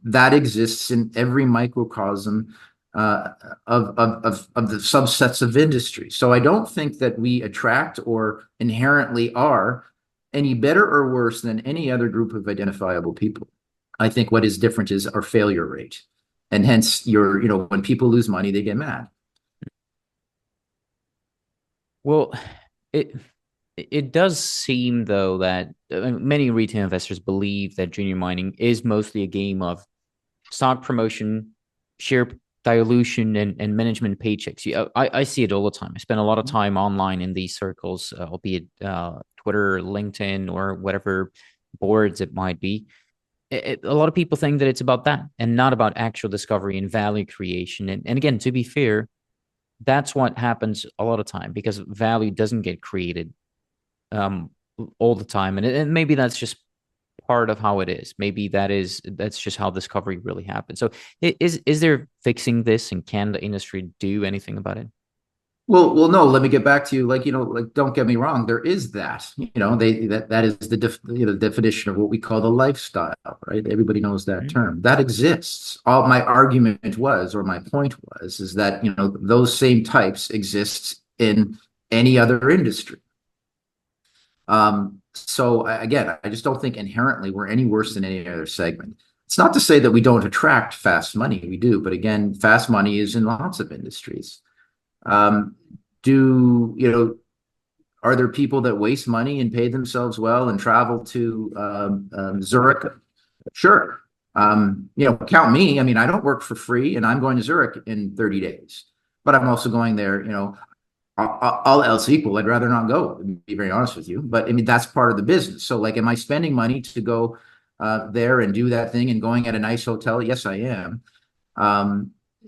that exists in every microcosm of the subsets of industry. So I don't think that we attract or inherently are any better or worse than any other group of identifiable people. I think what is different is our failure rate, and hence when people lose money, they get mad. Well, it does seem though that many retail investors believe that junior mining is mostly a game of stock promotion, share dilution, and management paychecks. I see it all the time. I spend a lot of time online in these circles, albeit Twitter, LinkedIn, or whatever boards it might be. A lot of people think that it's about that and not about actual discovery and value creation. And again, to be fair, that's what happens a lot of time because value doesn't get created all the time. And maybe that's just part of how it is. Maybe that's just how discovery really happens. So is there fixing this, and can the industry do anything about it? Well, no. Let me get back to you. Like, don't get me wrong. There is that. That is the definition of what we call the lifestyle, right? Everybody knows that term. That exists. All my argument was, or my point was, is that those same types exist in any other industry. So again, I just don't think inherently we're any worse than any other segment. It's not to say that we don't attract fast money. We do, but again, fast money is in lots of industries. Are there people that waste money and pay themselves well and travel to Zurich? Sure. Count me. I mean, I don't work for free, and I'm going to Zurich in 30 days, but I'm also going there, all else equal, I'd rather not go, to be very honest with you. But I mean, that's part of the business. So like, am I spending money to go there and do that thing and going at a nice hotel? Yes, I am.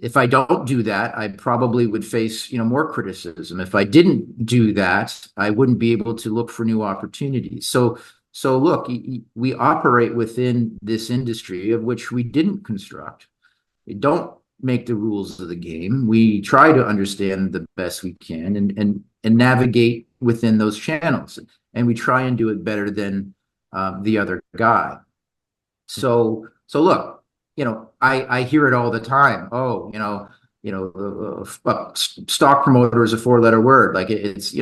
If I don't do that, I probably would face, more criticism. If I didn't do that, I wouldn't be able to look for new opportunities. So look, we operate within this industry of which we didn't construct. We don't make the rules of the game. We try to understand the best we can and navigate within those channels. And we try and do it better than the other guy. So look, I hear it all the time. Oh, stock promoter is a 4-letter word. Like it's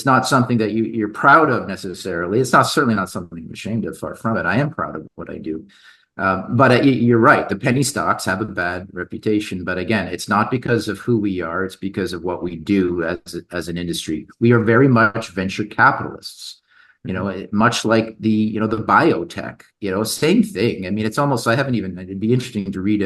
not something that you're proud of necessarily. It's certainly not something I'm ashamed of. Far from it. I am proud of what I do. But you're right. The penny stocks have a bad reputation. But again, it's not because of who we are. It's because of what we do as an industry. We are very much venture capitalists. Much like the biotech, same thing. I mean, it's almost, it'd be interesting to read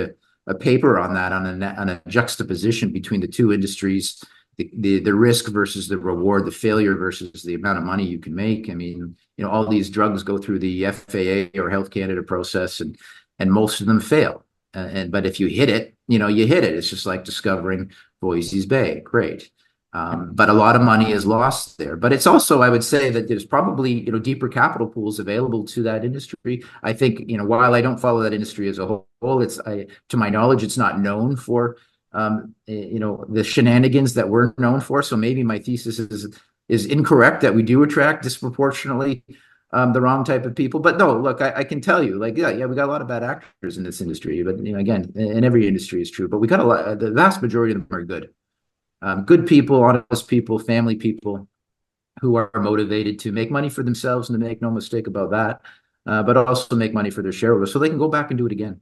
a paper on that, on a juxtaposition between the two industries, the risk versus the reward, the failure versus the amount of money you can make. I mean, all these drugs go through the FAA or Health Canada process, and most of them fail. But if you hit it, you hit it. It's just like discovering Voisey's Bay. Great. But a lot of money is lost there. But it's also, I would say, that there's probably deeper capital pools available to that industry. I think while I don't follow that industry as a whole, to my knowledge, it's not known for the shenanigans that we're known for. So maybe my thesis is incorrect, that we do attract disproportionately the wrong type of people. But no, look, I can tell you, like, yeah, we got a lot of bad actors in this industry. But again, in every industry is true. But we got a lot. The vast majority of them are good. Good people, honest people, family people who are motivated to make money for themselves, and to make no mistake about that, but also make money for their shareholders so they can go back and do it again.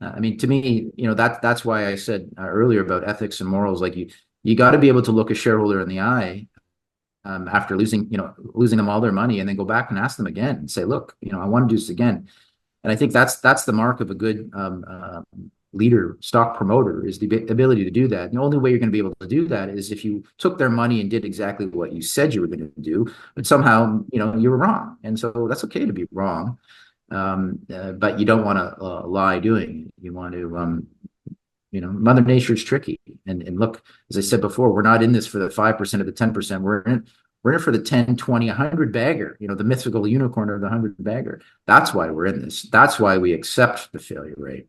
I mean, to me, that's why I said earlier about ethics and morals. Like you got to be able to look a shareholder in the eye after losing them all their money, and then go back and ask them again and say, look, I want to do this again. And I think that's the mark of a good leader, stock promoter, is the ability to do that. And the only way you're going to be able to do that is if you took their money and did exactly what you said you were going to do, but somehow, you were wrong. And so that's okay to be wrong. But you don't want to lie doing it. You want to, Mother Nature is tricky. And look, as I said before, we're not in this for the 5% or the 10%. We're in it for the 10, 20, 100 bagger, the mythical unicorn or the 100 bagger. That's why we're in this. That's why we accept the failure rate.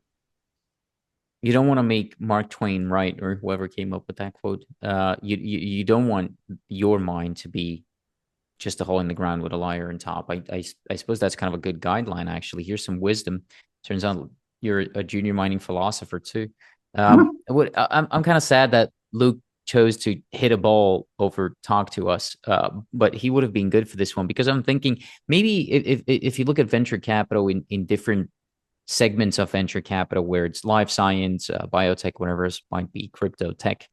You don't want to make Mark Twain right, or whoever came up with that quote. You don't want your mind to be just a hole in the ground with a liar on top. I suppose that's kind of a good guideline, actually. Here's some wisdom. Turns out you're a junior mining philosopher too. I'm kind of sad that Luke chose to hit a ball over talk to us, but he would have been good for this one, because I'm thinking maybe if you look at venture capital in different segments of venture capital, where it's life science, biotech, whatever it might be, crypto tech,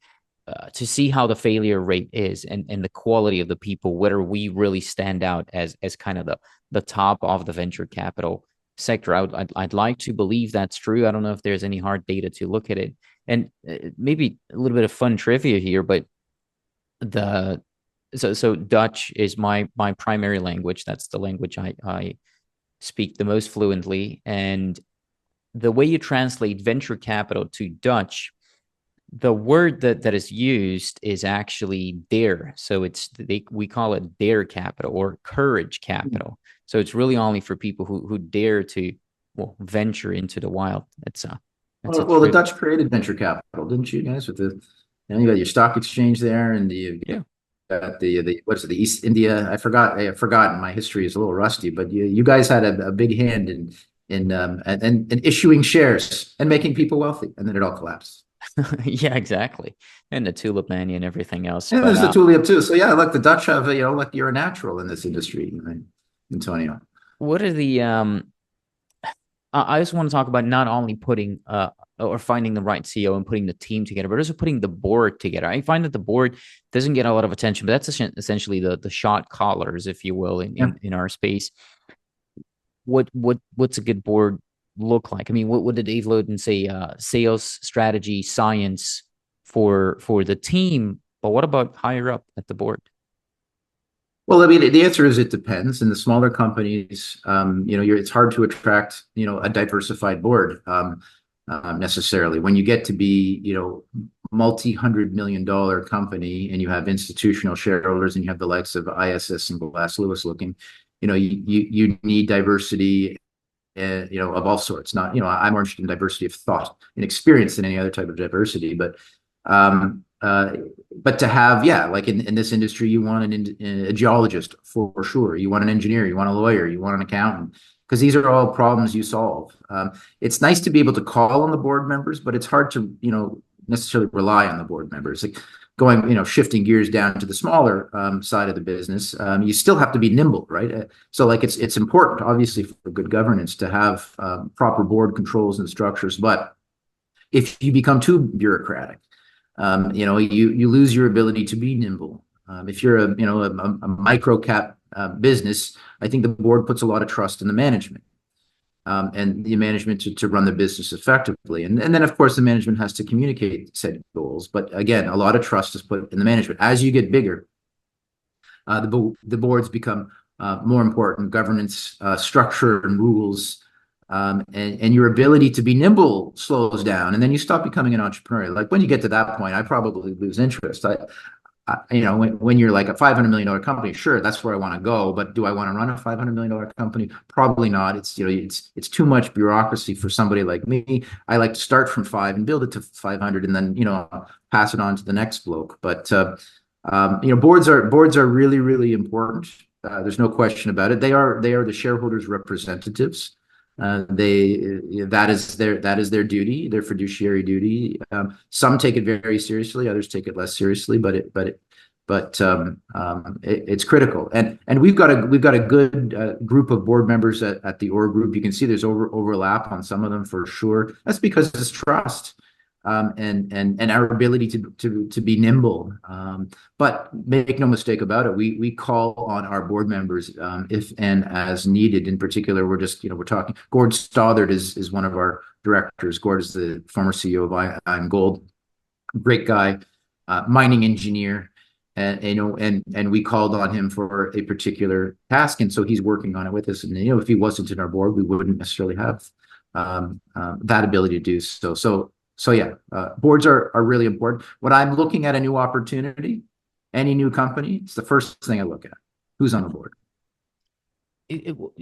to see how the failure rate is and the quality of the people, whether we really stand out as kind of the top of the venture capital sector. I'd like to believe that's true. I don't know if there's any hard data to look at it. And maybe a little bit of fun trivia here, but so Dutch is my primary language. That's the language I speak the most fluently. And the way you translate venture capital to Dutch, the word that is used is actually dare. So we call it dare capital or courage capital. So it's really only for people who dare to venture into the wild. Well, the Dutch created venture capital, didn't you guys? With you got your stock exchange there, and got the what's it, the East India? I forgot. My history is a little rusty, but you guys had a big hand in issuing shares and making people wealthy, and then it all collapsed. Yeah, exactly. And the tulip mania and everything else. And there's the tulip too. So yeah, look, the Dutch have like you're a natural in this industry, right, Antonio. What are the I just want to talk about not only putting or finding the right CEO and putting the team together, but also putting the board together. I find that the board doesn't get a lot of attention, but that's essentially the shot callers, if you will, in our space. What's a good board look like? I mean, what did Dave Loden say? Sales, strategy, science for the team, but what about higher up at the board? Well, I mean, the answer is it depends. In the smaller companies, it's hard to attract, a diversified board necessarily. When you get to be, multi-$100 million company, and you have institutional shareholders, and you have the likes of ISS and Glass Lewis looking, you need diversity, of all sorts. Not, I'm more interested in diversity of thought and experience than any other type of diversity, but to have, like in this industry, you want a geologist for sure. You want an engineer, you want a lawyer, you want an accountant, because these are all problems you solve. It's nice to be able to call on the board members, but it's hard to, necessarily rely on the board members. Like going, shifting gears down to the smaller side of the business, you still have to be nimble, right? So like it's important, obviously, for good governance to have proper board controls and structures. But if you become too bureaucratic, you lose your ability to be nimble. If you're a micro cap business, I think the board puts a lot of trust in the management, and the management to run the business effectively. And then, of course, the management has to communicate said goals. But again, a lot of trust is put in the management. As you get bigger, the boards become more important. Governance, structure, and rules. And your ability to be nimble slows down, and then you stop becoming an entrepreneur. Like when you get to that point, I probably lose interest. When you're like a $500 million company, sure, that's where I want to go. But do I want to run a $500 million company? Probably not. It's too much bureaucracy for somebody like me. I like to start from 5 and build it to 500, and then pass it on to the next bloke. But boards are really, really important. There's no question about it. They are the shareholders' representatives. That is their duty, their fiduciary duty. Some take it very seriously, others take it less seriously, but it's critical. And we've got a good group of board members at the OR group. You can see there's overlap on some of them for sure. That's because it's trust. And our ability to be nimble. But make no mistake about it, we call on our board members if and as needed. In particular, we're talking. Gord Stothard is one of our directors. Gord is the former CEO of I'm Gold, great guy, mining engineer, and we called on him for a particular task, and so he's working on it with us. And if he wasn't in our board, we wouldn't necessarily have that ability to do so. So yeah, boards are really important. When I'm looking at a new opportunity, any new company, it's the first thing I look at. Who's on the board?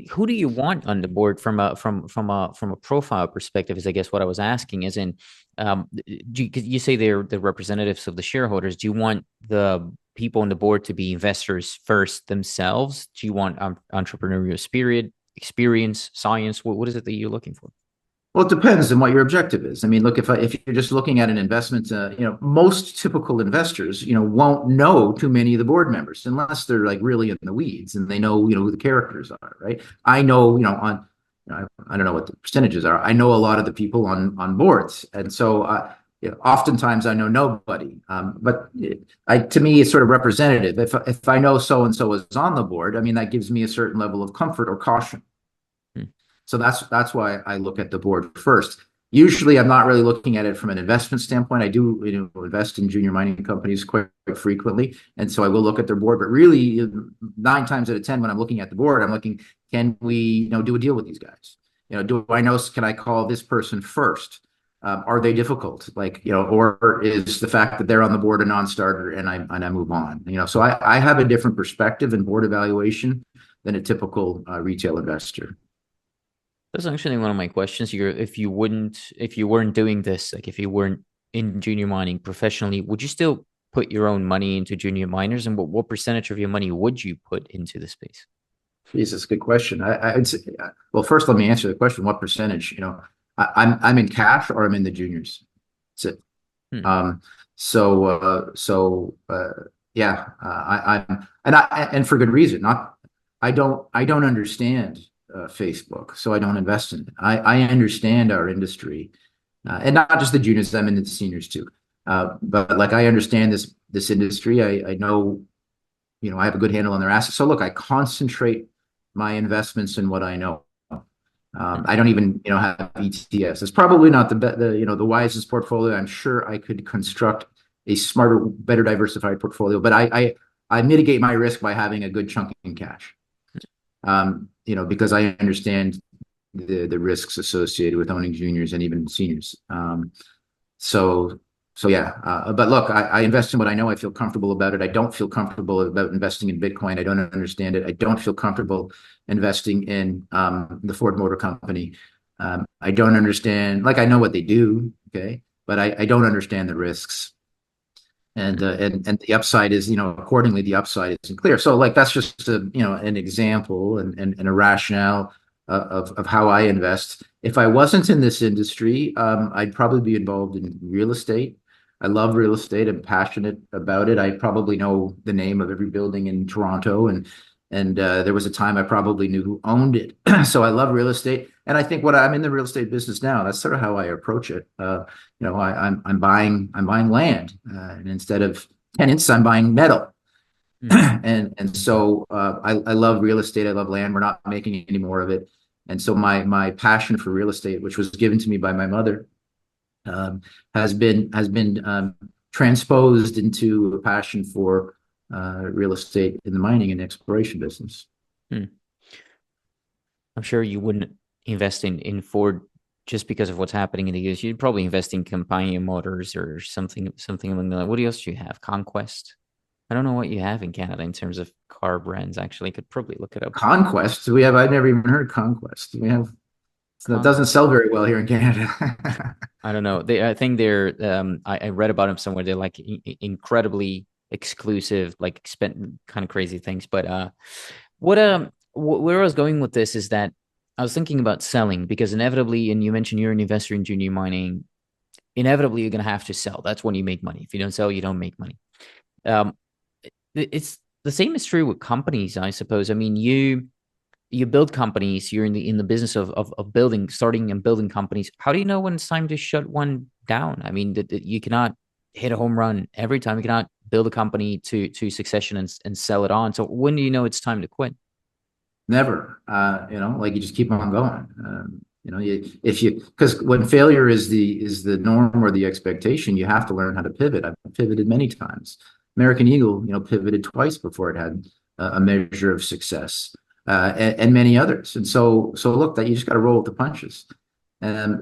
Who do you want on the board from a profile perspective? Is I guess what I was asking. Is in, you say they're the representatives of the shareholders. Do you want the people on the board to be investors first themselves? Do you want entrepreneurial spirit, experience, science? What is it that you're looking for? Well, it depends on what your objective is. I mean, look, if you're just looking at an investment, most typical investors, won't know too many of the board members unless they're like really in the weeds and they know, who the characters are, right? I know, I don't know what the percentages are. I know a lot of the people on boards, and so oftentimes I know nobody. But to me, it's sort of representative. If I know so and so is on the board, I mean, that gives me a certain level of comfort or caution. So that's why I look at the board first. Usually, I'm not really looking at it from an investment standpoint. I do, invest in junior mining companies quite frequently, and so I will look at their board. But really, 9 times out of 10, when I'm looking at the board, I'm looking, can we, do a deal with these guys? Do I know? Can I call this person first? Are they difficult? Or is the fact that they're on the board a non-starter, and I move on? So I have a different perspective in board evaluation than a typical retail investor. That's actually one of my questions. If you weren't doing this, like if you weren't in junior mining professionally, would you still put your own money into junior miners? And what percentage of your money would you put into the space? Jesus, good question. I'd say, well, first let me answer the question. What percentage? I'm in cash or I'm in the juniors. That's it. Yeah, and for good reason. I don't understand Facebook, so I don't invest in it. I understand our industry, and not just the juniors. I'm in the seniors too. But like I understand this industry. I know, I have a good handle on their assets. So look, I concentrate my investments in what I know. I don't even, have ETFs. It's probably not the wisest portfolio. I'm sure I could construct a smarter, better diversified portfolio, but I mitigate my risk by having a good chunk in cash. Because I understand the risks associated with owning juniors and even seniors. Yeah. But look, I invest in what I know. I feel comfortable about it. I don't feel comfortable about investing in Bitcoin. I don't understand it. I don't feel comfortable investing in the Ford Motor Company. I don't understand. I know what they do, okay, but I don't understand the risks. And the upside is, accordingly, the upside isn't clear. So that's just an example and a rationale of how I invest. If I wasn't in this industry, I'd probably be involved in real estate. I love real estate. I'm passionate about it. I probably know the name of every building in Toronto, and there was a time I probably knew who owned it. So I love real estate, and I think I'm in the real estate business now. That's sort of how I approach it. I'm buying land, and instead of tenants, I'm buying metal. And so I love real estate. I love land. We're not making any more of it, and so my passion for real estate, which was given to me by my mother, has been transposed into a passion for real estate in the mining and exploration business. I'm sure you wouldn't invest in Ford just because of what's happening in the US. You'd probably invest in Companion Motors or something along that. What else do you have? Conquest? I don't know what you have in Canada in terms of car brands. Actually, I could probably look it up. Conquest? I've never even heard Conquest. That doesn't sell very well here in Canada. I don't know. I think they're. I read about them somewhere. They're incredibly exclusive, spent kind of crazy things. But where I was going with this is that I was thinking about selling, because inevitably, and you mentioned you're an investor in junior mining, inevitably you're going to have to sell. That's when you make money. If you don't sell, you don't make money. It's the same is true with companies, I suppose. I mean, you build companies. You're in the business of starting and building companies. How do you know when it's time to shut one down? I mean, you cannot hit a home run every time. You cannot build a company to succession and sell it on. So when do you know it's time to quit? Never. You just keep on going. Because when failure is the norm or the expectation, you have to learn how to pivot. I've pivoted many times. American Eagle, pivoted twice before it had a measure of success, and many others. And so look, that you just got to roll with the punches.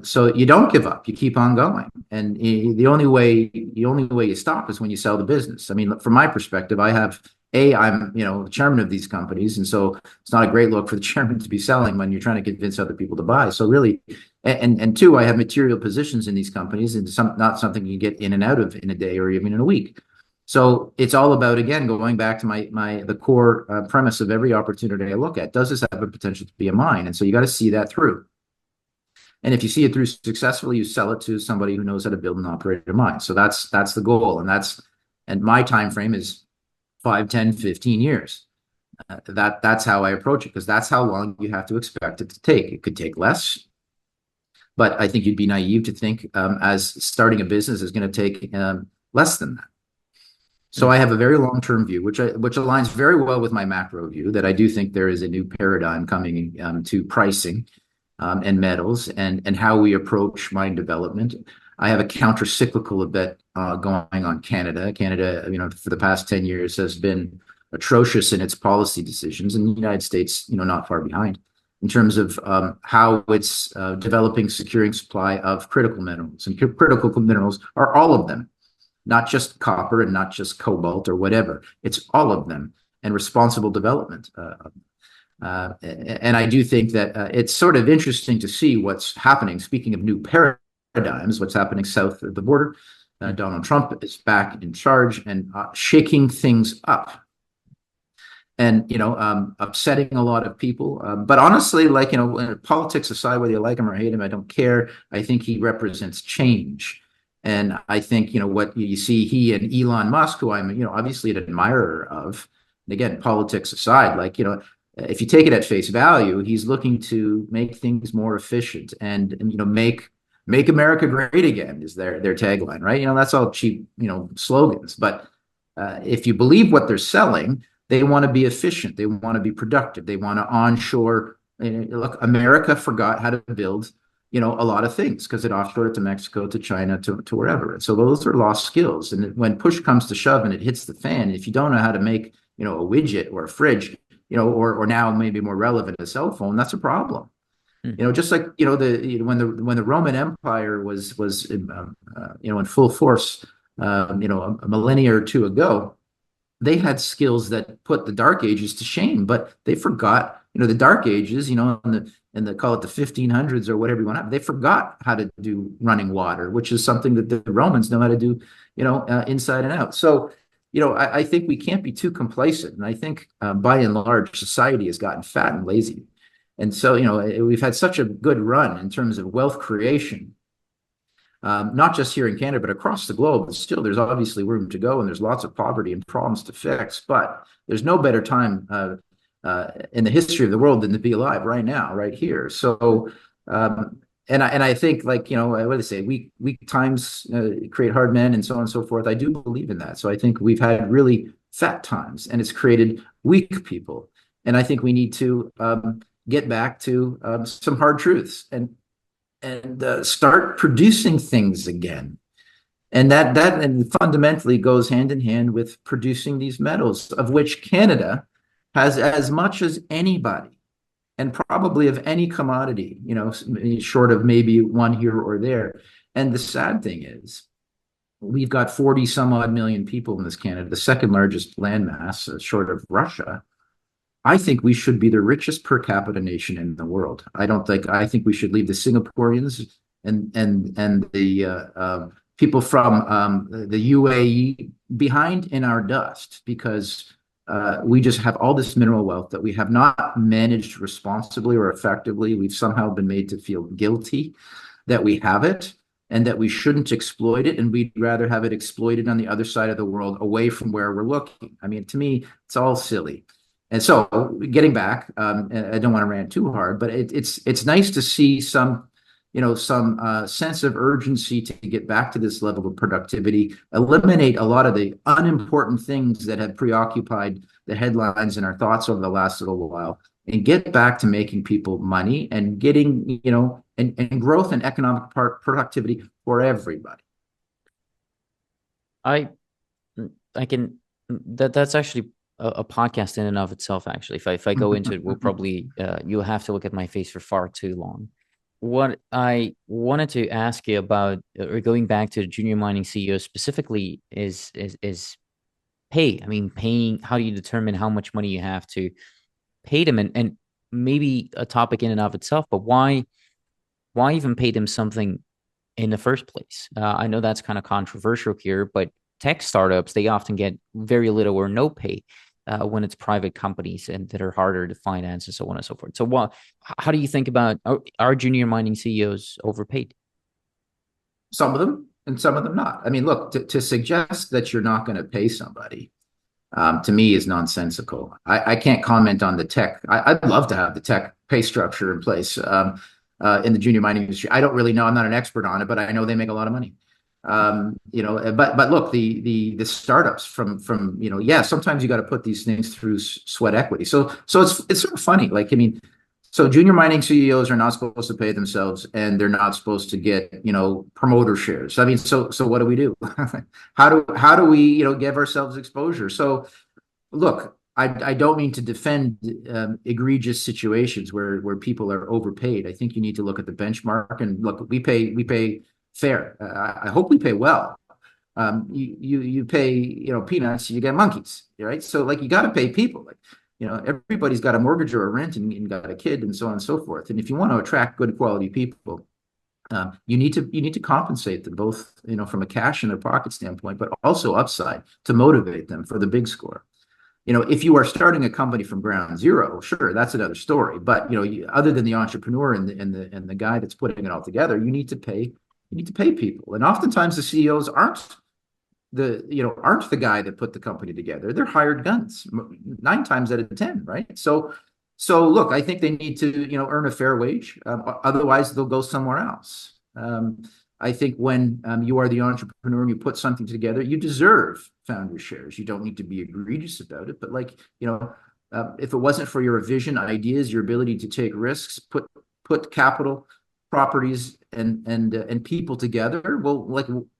So you don't give up, you keep on going. And the only way you stop is when you sell the business. I mean, from my perspective, I'm the chairman of these companies. And so it's not a great look for the chairman to be selling when you're trying to convince other people to buy. So really, and two, I have material positions in these companies, and not something you get in and out of in a day or even in a week. So it's all about, again, going back to the core premise of every opportunity I look at. Does this have a potential to be a mine? And so you got to see that through. And if you see it through successfully, you sell it to somebody who knows how to build and operate a mine. So that's the goal. And my time frame is 5, 10, 15 years. That's how I approach it, because that's how long you have to expect it to take. It could take less, but I think you'd be naive to think as starting a business is going to take less than that. So I have a very long-term view, which aligns very well with my macro view, that I do think there is a new paradigm coming to pricing and metals and how we approach mine development. I have a counter-cyclical bet going on Canada. Canada, for the past 10 years has been atrocious in its policy decisions, and the United States, not far behind in terms of how it's developing, securing supply of critical minerals. And critical minerals are all of them, not just copper and not just cobalt or whatever. It's all of them, and responsible development. And I do think that it's sort of interesting to see what's happening. Speaking of new paradigms, what's happening south of the border. Donald Trump is back in charge and shaking things up, and upsetting a lot of people. But honestly, politics aside, whether you like him or hate him, I don't care. I think he represents change. And I think, what you see, he and Elon Musk, who I'm, obviously an admirer of, and again, politics aside, if you take it at face value, he's looking to make things more efficient and make America great again is their tagline, right? That's all cheap, slogans. But if you believe what they're selling, they want to be efficient. They want to be productive. They want to onshore. Look, America forgot how to build a lot of things because it offshored it to Mexico, to China, to wherever. And so those are lost skills. And when push comes to shove and it hits the fan, if you don't know how to make, a widget or a fridge, or now maybe more relevant, a cell phone, that's a problem. Just like, when the Roman Empire was in full force, a millennia or two ago, they had skills that put the Dark Ages to shame, but they forgot, the Dark Ages, and they call it the 1500s or whatever you want. They forgot how to do running water, which is something that the Romans know how to do, inside and out. So, I think we can't be too complacent. And I think by and large, society has gotten fat and lazy. And so, we've had such a good run in terms of wealth creation, not just here in Canada, but across the globe. But still, there's obviously room to go, and there's lots of poverty and problems to fix. But there's no better time in the history of the world than to be alive right now, right here. So, and I think, what do they say? Weak times create hard men, and so on and so forth. I do believe in that. So I think we've had really fat times, and it's created weak people. And I think we need to get back to some hard truths and start producing things again. And that fundamentally goes hand in hand with producing these metals, of which Canada has as much as anybody, and probably of any commodity, short of maybe one here or there. And the sad thing is, we've got 40 some odd million people in this Canada, the second largest landmass, short of Russia. I think we should be the richest per capita nation in the world. I think we should leave the Singaporeans and the people from the UAE behind in our dust, because we just have all this mineral wealth that we have not managed responsibly or effectively. We've somehow been made to feel guilty that we have it and that we shouldn't exploit it. And we'd rather have it exploited on the other side of the world, away from where we're looking. I mean, to me, it's all silly. And so getting back, I don't want to rant too hard, but it's nice to see some sense of urgency to get back to this level of productivity, eliminate a lot of the unimportant things that have preoccupied the headlines and our thoughts over the last little while, and get back to making people money and getting, and growth and economic productivity for everybody. I can that's actually a podcast in and of itself. Actually, if I go into it, we'll probably you'll have to look at my face for far too long. What I wanted to ask you about, or going back to the junior mining CEO specifically, is pay. I mean, paying. How do you determine how much money you have to pay them, and maybe a topic in and of itself, but why even pay them something in the first place? I know that's kind of controversial here, but tech startups, they often get very little or no pay when it's private companies and that are harder to finance and so on and so forth. So how do you think about, are junior mining CEOs overpaid? Some of them and some of them not. I mean, look, to suggest that you're not going to pay somebody, to me, is nonsensical. I can't comment on the tech. I'd love to have the tech pay structure in place in the junior mining industry. I don't really know. I'm not an expert on it, but I know they make a lot of money. But look, the startups from yeah, sometimes you got to put these things through sweat equity. So it's sort of funny. Like, I mean, so junior mining CEOs are not supposed to pay themselves, and they're not supposed to get promoter shares. I mean, so what do we do? how do we give ourselves exposure? So look, I don't mean to defend egregious situations where people are overpaid. I think you need to look at the benchmark and look. We pay fair. I hope we pay well. You pay peanuts, you get monkeys, right? So like you got to pay people. Like everybody's got a mortgage or a rent and got a kid and so on and so forth. And if you want to attract good quality people, you need to compensate them both from a cash in their pocket standpoint, but also upside to motivate them for the big score. If you are starting a company from ground zero, sure, that's another story. But other than the entrepreneur and the guy that's putting it all together, you need to pay people. And oftentimes the CEOs aren't the guy that put the company together. They're hired guns 9 times out of 10, right? So look, I think they need to earn a fair wage. Otherwise, they'll go somewhere else. I think when you are the entrepreneur and you put something together, you deserve founder shares. You don't need to be egregious about it, but if it wasn't for your vision, ideas, your ability to take risks, put capital, properties, and people together, well,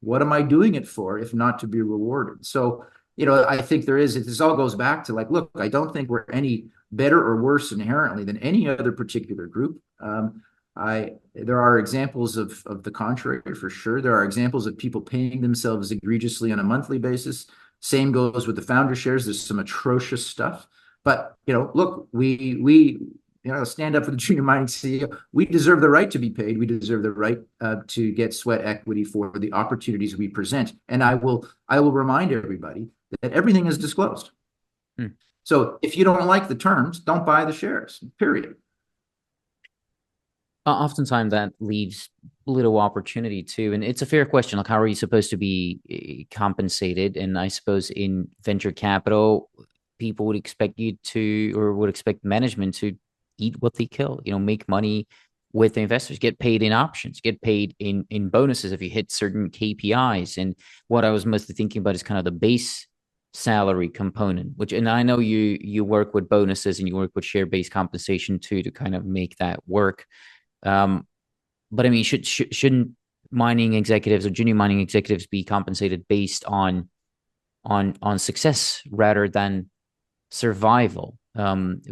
what am I doing it for if not to be rewarded? So I think this all goes back to look, I don't think we're any better or worse inherently than any other particular group. There are examples of the contrary for sure. There are examples of people paying themselves egregiously on a monthly basis. Same goes with the founder shares. There's some atrocious stuff. But look, we stand up for the junior mining CEO. We deserve the right to be paid. We deserve the right to get sweat equity for the opportunities we present. And I will remind everybody that everything is disclosed. So if you don't like the terms, don't buy the shares. Period. Oftentimes that leaves little opportunity too. And it's a fair question. Like, how are you supposed to be compensated? And I suppose in venture capital, people would expect you to, or would expect management to eat what they kill, make money with the investors, get paid in options, get paid in bonuses if you hit certain KPIs. And what I was mostly thinking about is kind of the base salary component, and I know you work with bonuses and you work with share-based compensation too, to kind of make that work. But I mean, shouldn't mining executives or junior mining executives be compensated based on success rather than survival?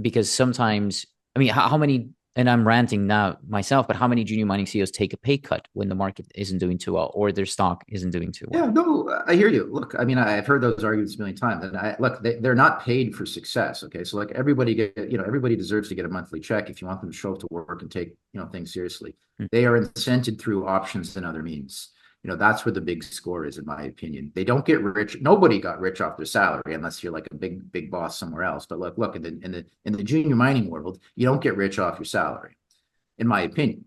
Because sometimes, I mean, how many, and I'm ranting now myself, but how many junior mining CEOs take a pay cut when the market isn't doing too well or their stock isn't doing too well? Yeah, no, I hear you. Look, I mean, I've heard those arguments a million times, and look, they're not paid for success. Okay, so everybody everybody deserves to get a monthly check if you want them to show up to work and take things seriously. They are incented through options and other means. That's where the big score is, in my opinion. They don't get rich. Nobody got rich off their salary unless you're like a big boss somewhere else. But look in the junior mining world, you don't get rich off your salary, in my opinion.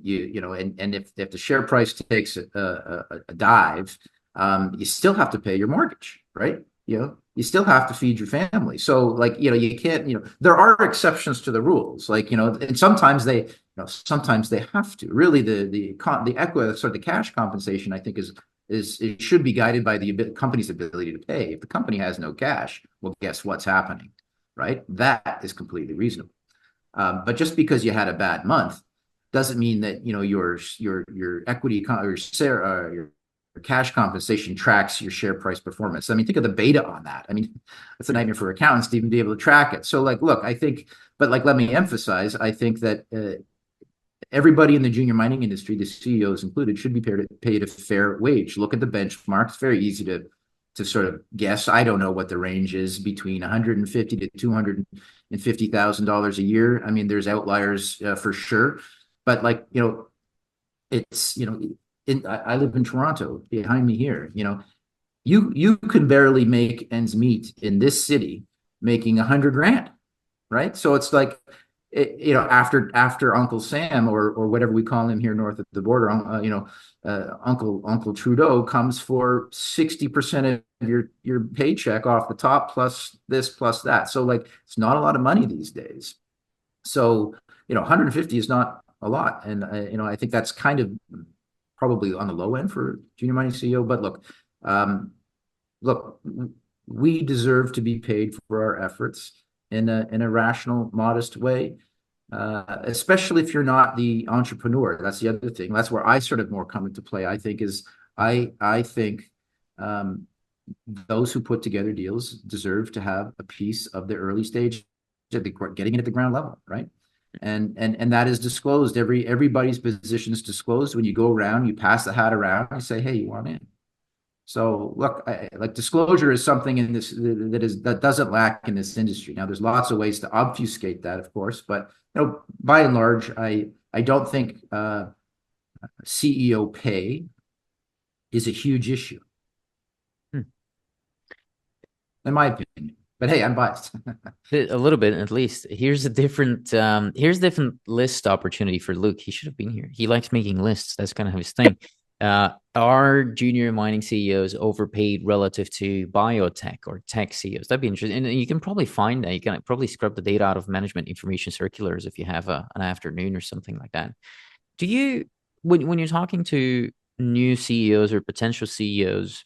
And if the share price takes a dive, you still have to pay your mortgage, right? You still have to feed your family. So you can't. There are exceptions to the rules, and sometimes they have to. Really, the equity, sort of the cash compensation, I think it should be guided by the company's ability to pay. If the company has no cash, well, guess what's happening, right? That is completely reasonable. But just because you had a bad month doesn't mean that your equity or your cash compensation tracks your share price performance. I mean, think of the beta on that. I mean, it's a nightmare for accountants to even be able to track it. So like, look, I think, but like, let me emphasize, I think that everybody in the junior mining industry, the CEOs included, should be paid a fair wage. Look at the benchmarks. It's very easy to sort of guess. I don't know what the range is between $150,000 to $250,000 a year. I mean, there's outliers for sure, but like, it's, I live in Toronto, behind me here. You can barely make ends meet in this city making 100 grand, right? So it's like, after Uncle Sam or whatever we call him here north of the border, Uncle Trudeau comes for 60% of your paycheck off the top, plus this, plus that. So like, it's not a lot of money these days. So 150 is not a lot, and I think that's kind of probably on the low end for junior mining CEO. But look, we deserve to be paid for our efforts in a rational, modest way, especially if you're not the entrepreneur. That's the other thing. That's where I sort of more come into play. I think those who put together deals deserve to have a piece of the early stage, getting it at the ground level, right? And that is disclosed. Everybody's position is disclosed. When you go around, you pass the hat around, you say, hey, you want in. So look, like, disclosure is something in this that doesn't lack in this industry. Now, there's lots of ways to obfuscate that, of course, but by and large, I don't think CEO pay is a huge issue, in my opinion. But hey, I'm biased. A little bit, at least. Here's a different list opportunity for Luke. He should have been here. He likes making lists. That's kind of his thing. Are junior mining CEOs overpaid relative to biotech or tech CEOs? That'd be interesting. And you can probably find that. You can probably scrub the data out of management information circulars if you have an afternoon or something like that. Do you, when you're talking to new CEOs or potential CEOs,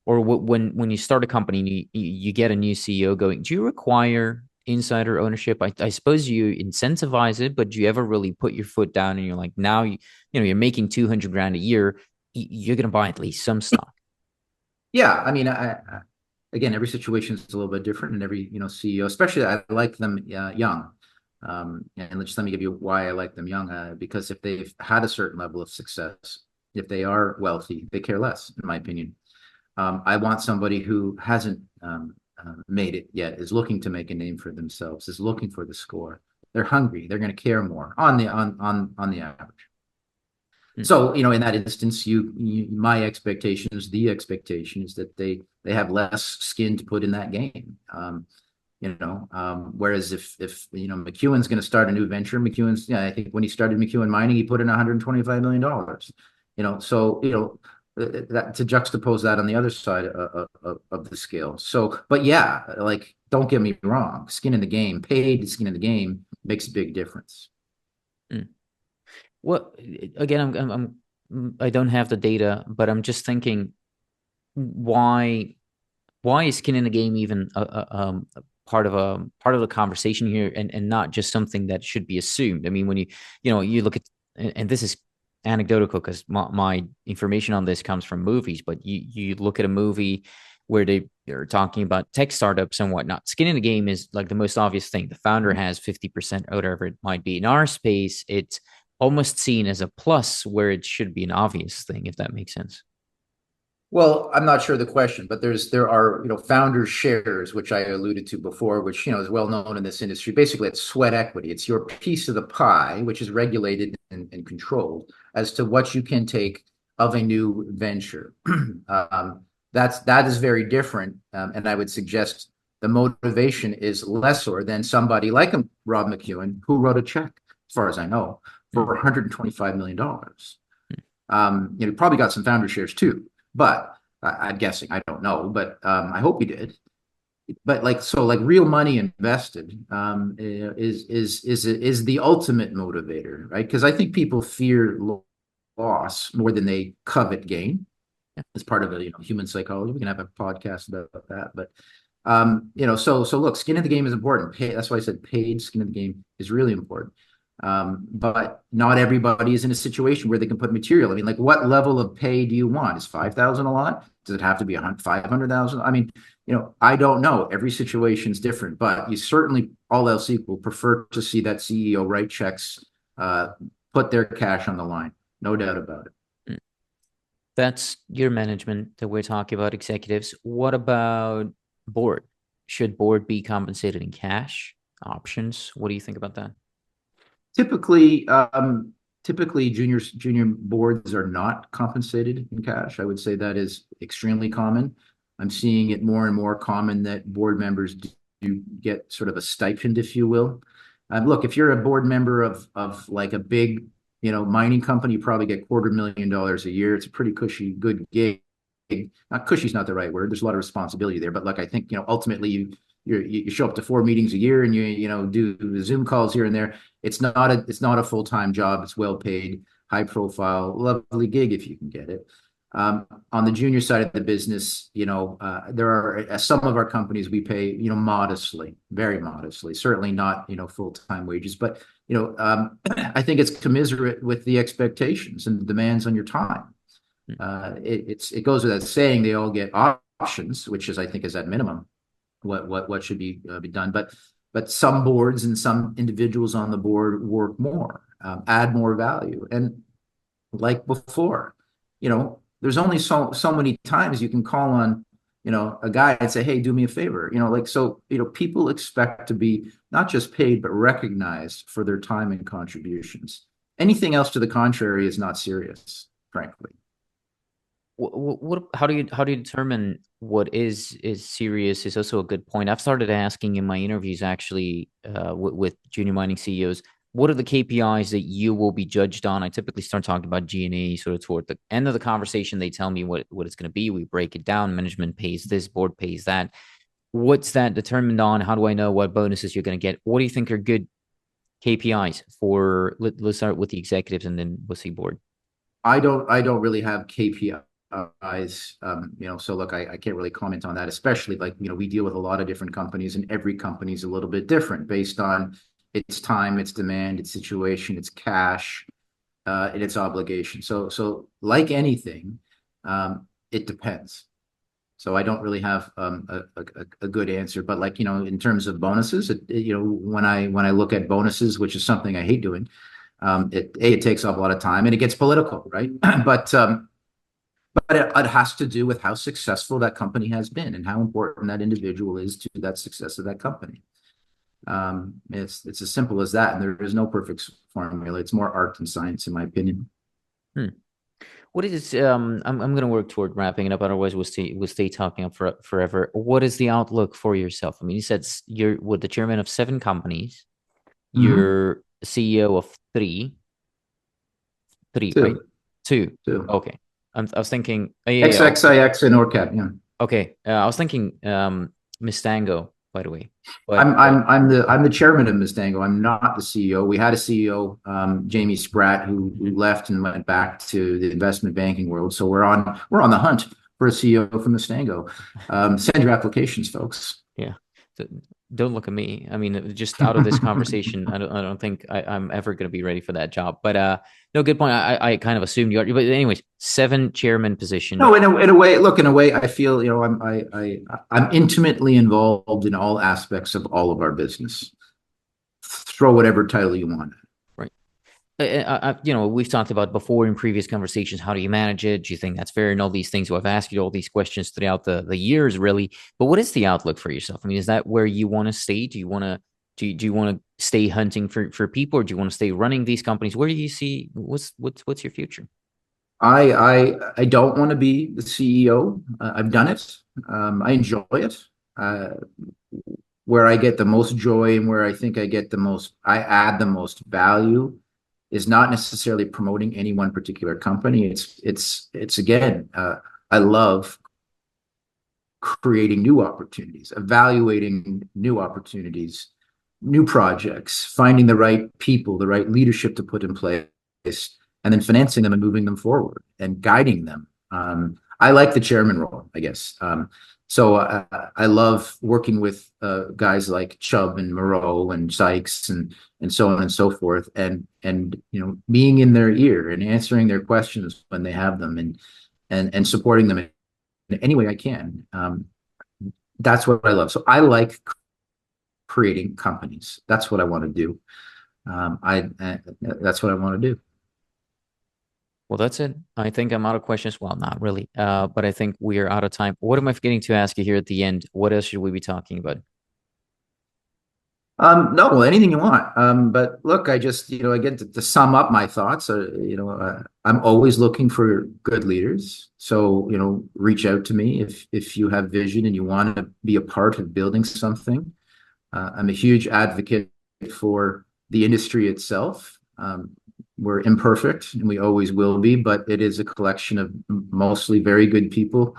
or when you start a company and you get a new CEO going, do you require insider ownership? I suppose you incentivize it, but do you ever really put your foot down and you're like, now you're making 200 grand a year, you're going to buy at least some stock? Yeah, I mean, again, every situation is a little bit different, and every CEO, especially, I like them young. And just let me give you why I like them young. Because if they've had a certain level of success, if they are wealthy, they care less, in my opinion. I want somebody who hasn't made it yet, is looking to make a name for themselves, is looking for the score. They're hungry. They're going to care more on the average. So, in that instance, the expectation is that they have less skin to put in that game. Whereas if McEwen's going to start a new venture, I think when he started McEwen Mining, he put in $125 million. That to juxtapose that on the other side of the scale. So, but yeah, like, don't get me wrong, skin in the game, paid skin in the game makes a big difference. Well, again, I don't have the data, but I'm just thinking, why is skin in the game even a part of the conversation here, and not just something that should be assumed? I mean, when you look at, and this is anecdotal because my information on this comes from movies, but you look at a movie where they're talking about tech startups and whatnot. Skin in the game is like the most obvious thing. The founder has 50% or whatever it might be. In our space, it's almost seen as a plus where it should be an obvious thing, if that makes sense. Well, I'm not sure the question, but there are founder shares, which I alluded to before, which is well known in this industry. Basically, it's sweat equity. It's your piece of the pie, which is regulated and controlled as to what you can take of a new venture. That is very different, and I would suggest the motivation is lesser than somebody like Rob McEwen, who wrote a check, as far as I know, for $125 million. He probably got some founder shares too. But I'm guessing, I don't know, but I hope he did. But like real money invested is the ultimate motivator, right? Because I think people fear loss more than they covet gain. It's part of human psychology. We can have a podcast about that, but so look, skin in the game is important. That's why I said paid skin in the game is really important. But not everybody is in a situation where they can put material. I mean, like, what level of pay do you want? Is 5,000 a lot? Does it have to be 500,000? I mean, I don't know. Every situation is different, but you certainly, all else equal, prefer to see that CEO write checks, put their cash on the line. No doubt about it. That's your management that we're talking about, executives. What about board? Should board be compensated in cash, options? What do you think about that? Typically, junior boards are not compensated in cash. I would say that is extremely common. I'm seeing it more and more common that board members do get sort of a stipend, if you will. Look, if you're a board member of like a big, mining company, you probably get $250,000 a year. It's a pretty cushy, good gig. Not cushy is not the right word. There's a lot of responsibility there, but look, I think ultimately you show up to 4 meetings a year and you do Zoom calls here and there. It's not a full-time job. It's well paid, high profile, lovely gig if you can get it. On the junior side of the business, there are some of our companies we pay, modestly, very modestly, certainly not, full-time wages, but, I think it's commensurate with the expectations and the demands on your time. It goes without saying they all get options, which I think is at minimum what should be done. But some boards and some individuals on the board work more, add more value. And like before, there's only so many times you can call on, a guy and say, hey, do me a favor. People expect to be not just paid, but recognized for their time and contributions. Anything else to the contrary is not serious, frankly. How do you determine what is serious is also a good point. I've started asking in my interviews actually with junior mining CEOs, what are the KPIs that you will be judged on? I typically start talking about G&A sort of toward the end of the conversation. They tell me what it's going to be. We break it down. Management pays this, board pays that. What's that determined on? How do I know what bonuses you're going to get? What do you think are good KPIs for? Let's start with the executives and then we'll see board. I don't really have KPIs. So look, I can't really comment on that, especially like, we deal with a lot of different companies and every company is a little bit different based on its time, its demand, its situation, its cash, and its obligation. So like anything, it depends. So I don't really have a good answer, but like, in terms of bonuses, when I look at bonuses, which is something I hate doing, it takes up a lot of time and it gets political, right? But it has to do with how successful that company has been and how important that individual is to that success of that company. It's as simple as that, and there is no perfect formula. It's more art than science, in my opinion. What is I'm going to work toward wrapping it up, otherwise we'll stay talking up forever. What is the outlook for yourself? I mean, you said you're with the chairman of 7 companies. You're CEO of 3, Two. right? 2. Two. Okay. I was thinking XXIX and ORECAP, yeah. Okay. I was thinking Mistango, by the way. But I'm the chairman of Mistango. I'm not the CEO. We had a CEO, Jamie Spratt, who left and went back to the investment banking world. So we're on the hunt for a CEO from Mistango. Send your applications, folks. Yeah. Don't look at me. I mean, just out of this conversation, I don't think I'm ever going to be ready for that job. But no, good point. I kind of assumed you are. But anyways, 7 chairman position. No, in a way, look, I feel I'm intimately involved in all aspects of all of our business. Throw whatever title you want. We've talked about before in previous conversations, how do you manage it? Do you think that's fair? And all these things. So I've asked you all these questions throughout the years, really. But what is the outlook for yourself? I mean, is that where you want to stay? Do you want to stay hunting for people, or do you want to stay running these companies? Where do you see what's your future? I don't want to be the CEO. I've done it. I enjoy it. Where I get the most joy and where I think I add the most value is not necessarily promoting any one particular company. It's again, I love creating new opportunities, evaluating new opportunities, new projects, finding the right people, the right leadership to put in place, and then financing them and moving them forward and guiding them. I like the chairman role, I guess. So I love working with guys like Chubb and Moreau and Sykes and so on and so forth, and being in their ear and answering their questions when they have them, and supporting them in any way I can. That's what I love. So I like creating companies. That's what I want to do. That's what I want to do. Well, that's it. I think I'm out of questions. Well, not really, but I think we are out of time. What am I forgetting to ask you here at the end? What else should we be talking about? No, well, anything you want. But look, I just, again, to sum up my thoughts, I'm always looking for good leaders. So, reach out to me if you have vision and you want to be a part of building something. I'm a huge advocate for the industry itself. We're imperfect and we always will be, but it is a collection of mostly very good people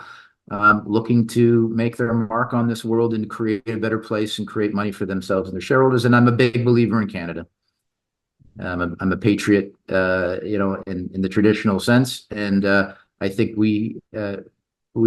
looking to make their mark on this world and create a better place and create money for themselves and their shareholders. And I'm a big believer in Canada. I'm a patriot, in the traditional sense, and I think we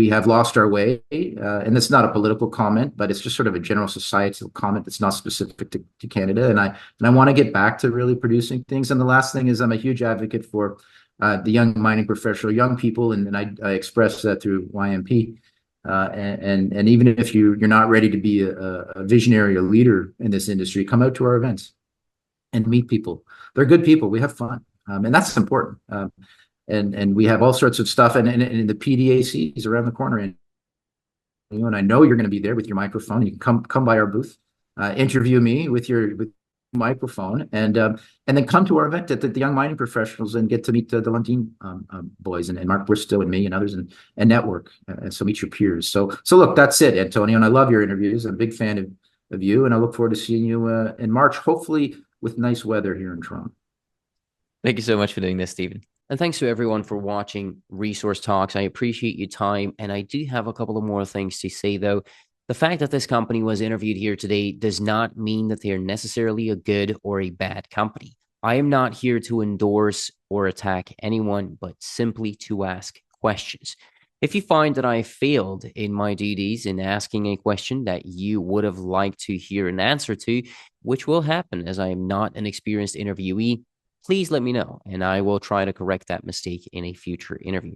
have lost our way. And it's not a political comment, but it's just sort of a general societal comment that's not specific to Canada. And I want to get back to really producing things. And the last thing is I'm a huge advocate for the young mining professional, young people, and I express that through YMP. And even if you're not ready to be a visionary, a leader in this industry, come out to our events and meet people. They're good people. We have fun, and that's important. And we have all sorts of stuff, and the PDAC is around the corner, and I know you're going to be there with your microphone. You can come by our booth, interview me with your microphone, and then come to our event at the Young Mining Professionals and get to meet the Lundin boys and Mark Bristow and me and others, and network, and so meet your peers. So look, that's it, Antonio, and I love your interviews. I'm a big fan of you, and I look forward to seeing you in March, hopefully with nice weather here in Toronto. Thank you so much for doing this, Stephen. And thanks to everyone for watching Resource Talks. I appreciate your time. And I do have a couple of more things to say, though. The fact that this company was interviewed here today does not mean that they are necessarily a good or a bad company. I am not here to endorse or attack anyone, but simply to ask questions. If you find that I failed in my duties in asking a question that you would have liked to hear an answer to, which will happen as I am not an experienced interviewee, please let me know, and I will try to correct that mistake in a future interview.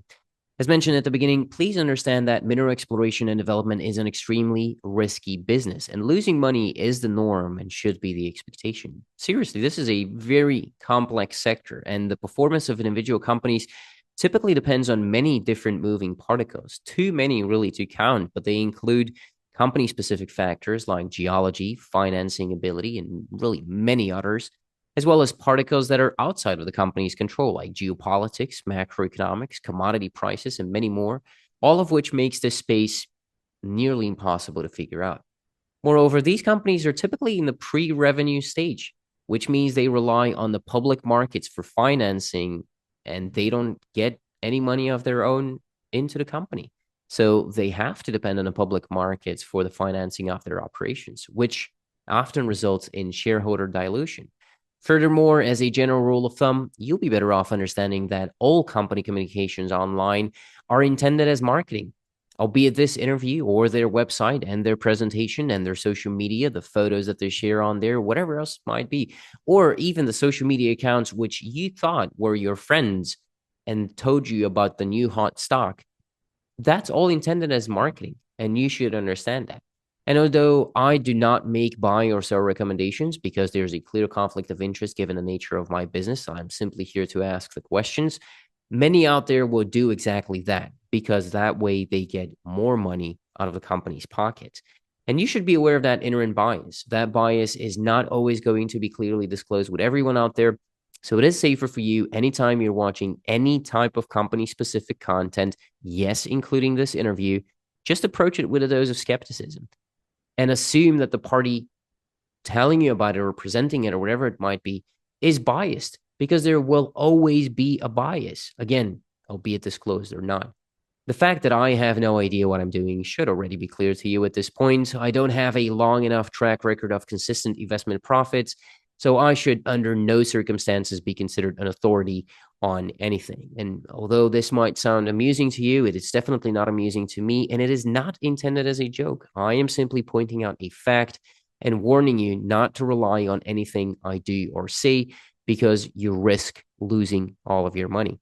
As mentioned at the beginning, please understand that mineral exploration and development is an extremely risky business, and losing money is the norm and should be the expectation. Seriously, this is a very complex sector, and the performance of individual companies typically depends on many different moving particles. Too many really to count, but they include company-specific factors like geology, financing ability, and really many others, as well as particles that are outside of the company's control, like geopolitics, macroeconomics, commodity prices, and many more, all of which makes this space nearly impossible to figure out. Moreover, these companies are typically in the pre-revenue stage, which means they rely on the public markets for financing, and they don't get any money of their own into the company. So they have to depend on the public markets for the financing of their operations, which often results in shareholder dilution. Furthermore, as a general rule of thumb, you'll be better off understanding that all company communications online are intended as marketing, albeit this interview or their website and their presentation and their social media, the photos that they share on there, whatever else it might be, or even the social media accounts which you thought were your friends and told you about the new hot stock. That's all intended as marketing, and you should understand that. And although I do not make buy or sell recommendations because there's a clear conflict of interest given the nature of my business, I'm simply here to ask the questions. Many out there will do exactly that because that way they get more money out of the company's pockets. And you should be aware of that inherent bias. That bias is not always going to be clearly disclosed with everyone out there. So it is safer for you anytime you're watching any type of company-specific content, yes, including this interview, just approach it with a dose of skepticism and assume that the party telling you about it or presenting it or whatever it might be is biased, because there will always be a bias, again, albeit disclosed or not. The fact that I have no idea what I'm doing should already be clear to you at this point. I don't have a long enough track record of consistent investment profits, So I should under no circumstances be considered an authority on anything. And although this might sound amusing to you, it is definitely not amusing to me, and it is not intended as a joke. I am simply pointing out a fact and warning you not to rely on anything I do or say, because you risk losing all of your money.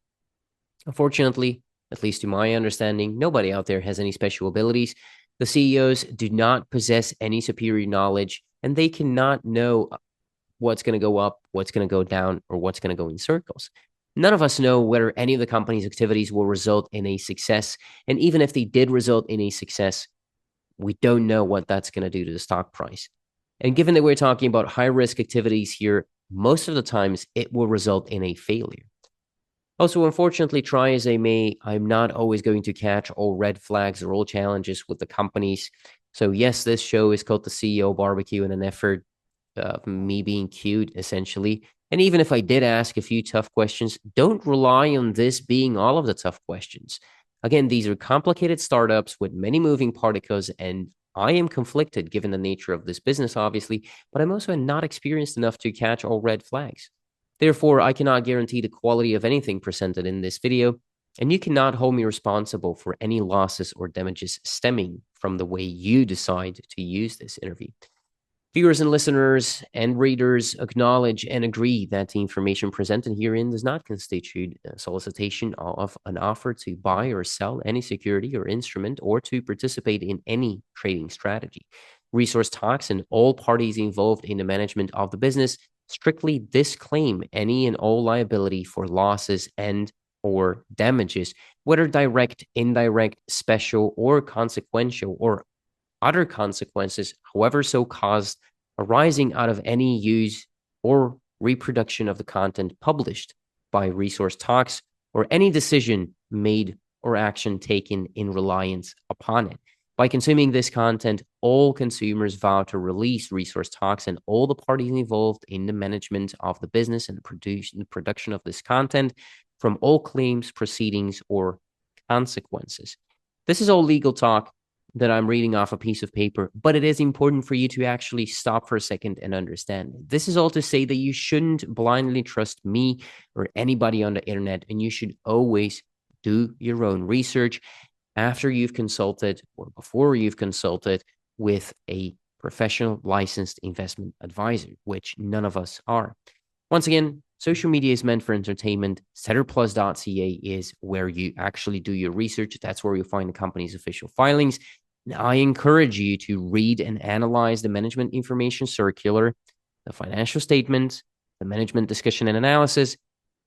Unfortunately, at least to my understanding, nobody out there has any special abilities. The CEOs do not possess any superior knowledge, and they cannot know what's going to go up, what's going to go down, or what's going to go in circles. None of us know whether any of the company's activities will result in a success. And even if they did result in a success, we don't know what that's going to do to the stock price. And given that we're talking about high-risk activities here, most of the times it will result in a failure. Also, unfortunately, try as I may, I'm not always going to catch all red flags or all challenges with the companies. So yes, this show is called the CEO Barbecue in an effort of me being cute, essentially. And even if I did ask a few tough questions, don't rely on this being all of the tough questions. Again, these are complicated startups with many moving particles, and I am conflicted given the nature of this business, obviously, but I'm also not experienced enough to catch all red flags. Therefore, I cannot guarantee the quality of anything presented in this video, and you cannot hold me responsible for any losses or damages stemming from the way you decide to use this interview. Viewers and listeners and readers acknowledge and agree that the information presented herein does not constitute a solicitation of an offer to buy or sell any security or instrument or to participate in any trading strategy. Resource Talks and all parties involved in the management of the business strictly disclaim any and all liability for losses and or damages, whether direct, indirect, special, or consequential, or other consequences, however so caused, arising out of any use or reproduction of the content published by Resource Talks, or any decision made or action taken in reliance upon it. By consuming this content, all consumers vow to release Resource Talks and all the parties involved in the management of the business and the production of this content from all claims, proceedings, or consequences. This is all legal talk that I'm reading off a piece of paper, but it is important for you to actually stop for a second and understand. This is all to say that you shouldn't blindly trust me or anybody on the internet, and you should always do your own research after you've consulted or before you've consulted with a professional licensed investment advisor, which none of us are. Once again, social media is meant for entertainment. Setterplus.ca is where you actually do your research. That's where you'll find the company's official filings. Now, I encourage you to read and analyze the management information circular, the financial statements, the management discussion and analysis,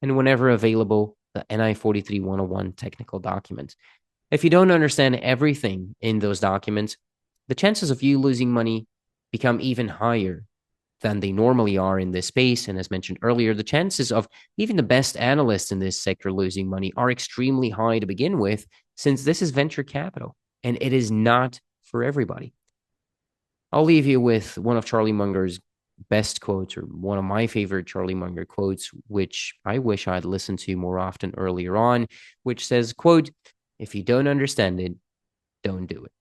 and whenever available, the NI 43-101 technical document. If you don't understand everything in those documents, the chances of you losing money become even higher than they normally are in this space. And as mentioned earlier, the chances of even the best analysts in this sector losing money are extremely high to begin with, since this is venture capital and it is not for everybody. I'll leave you with one of Charlie Munger's best quotes, or one of my favorite Charlie Munger quotes, which I wish I'd listened to more often earlier on, which says, quote, "If you don't understand it, don't do it."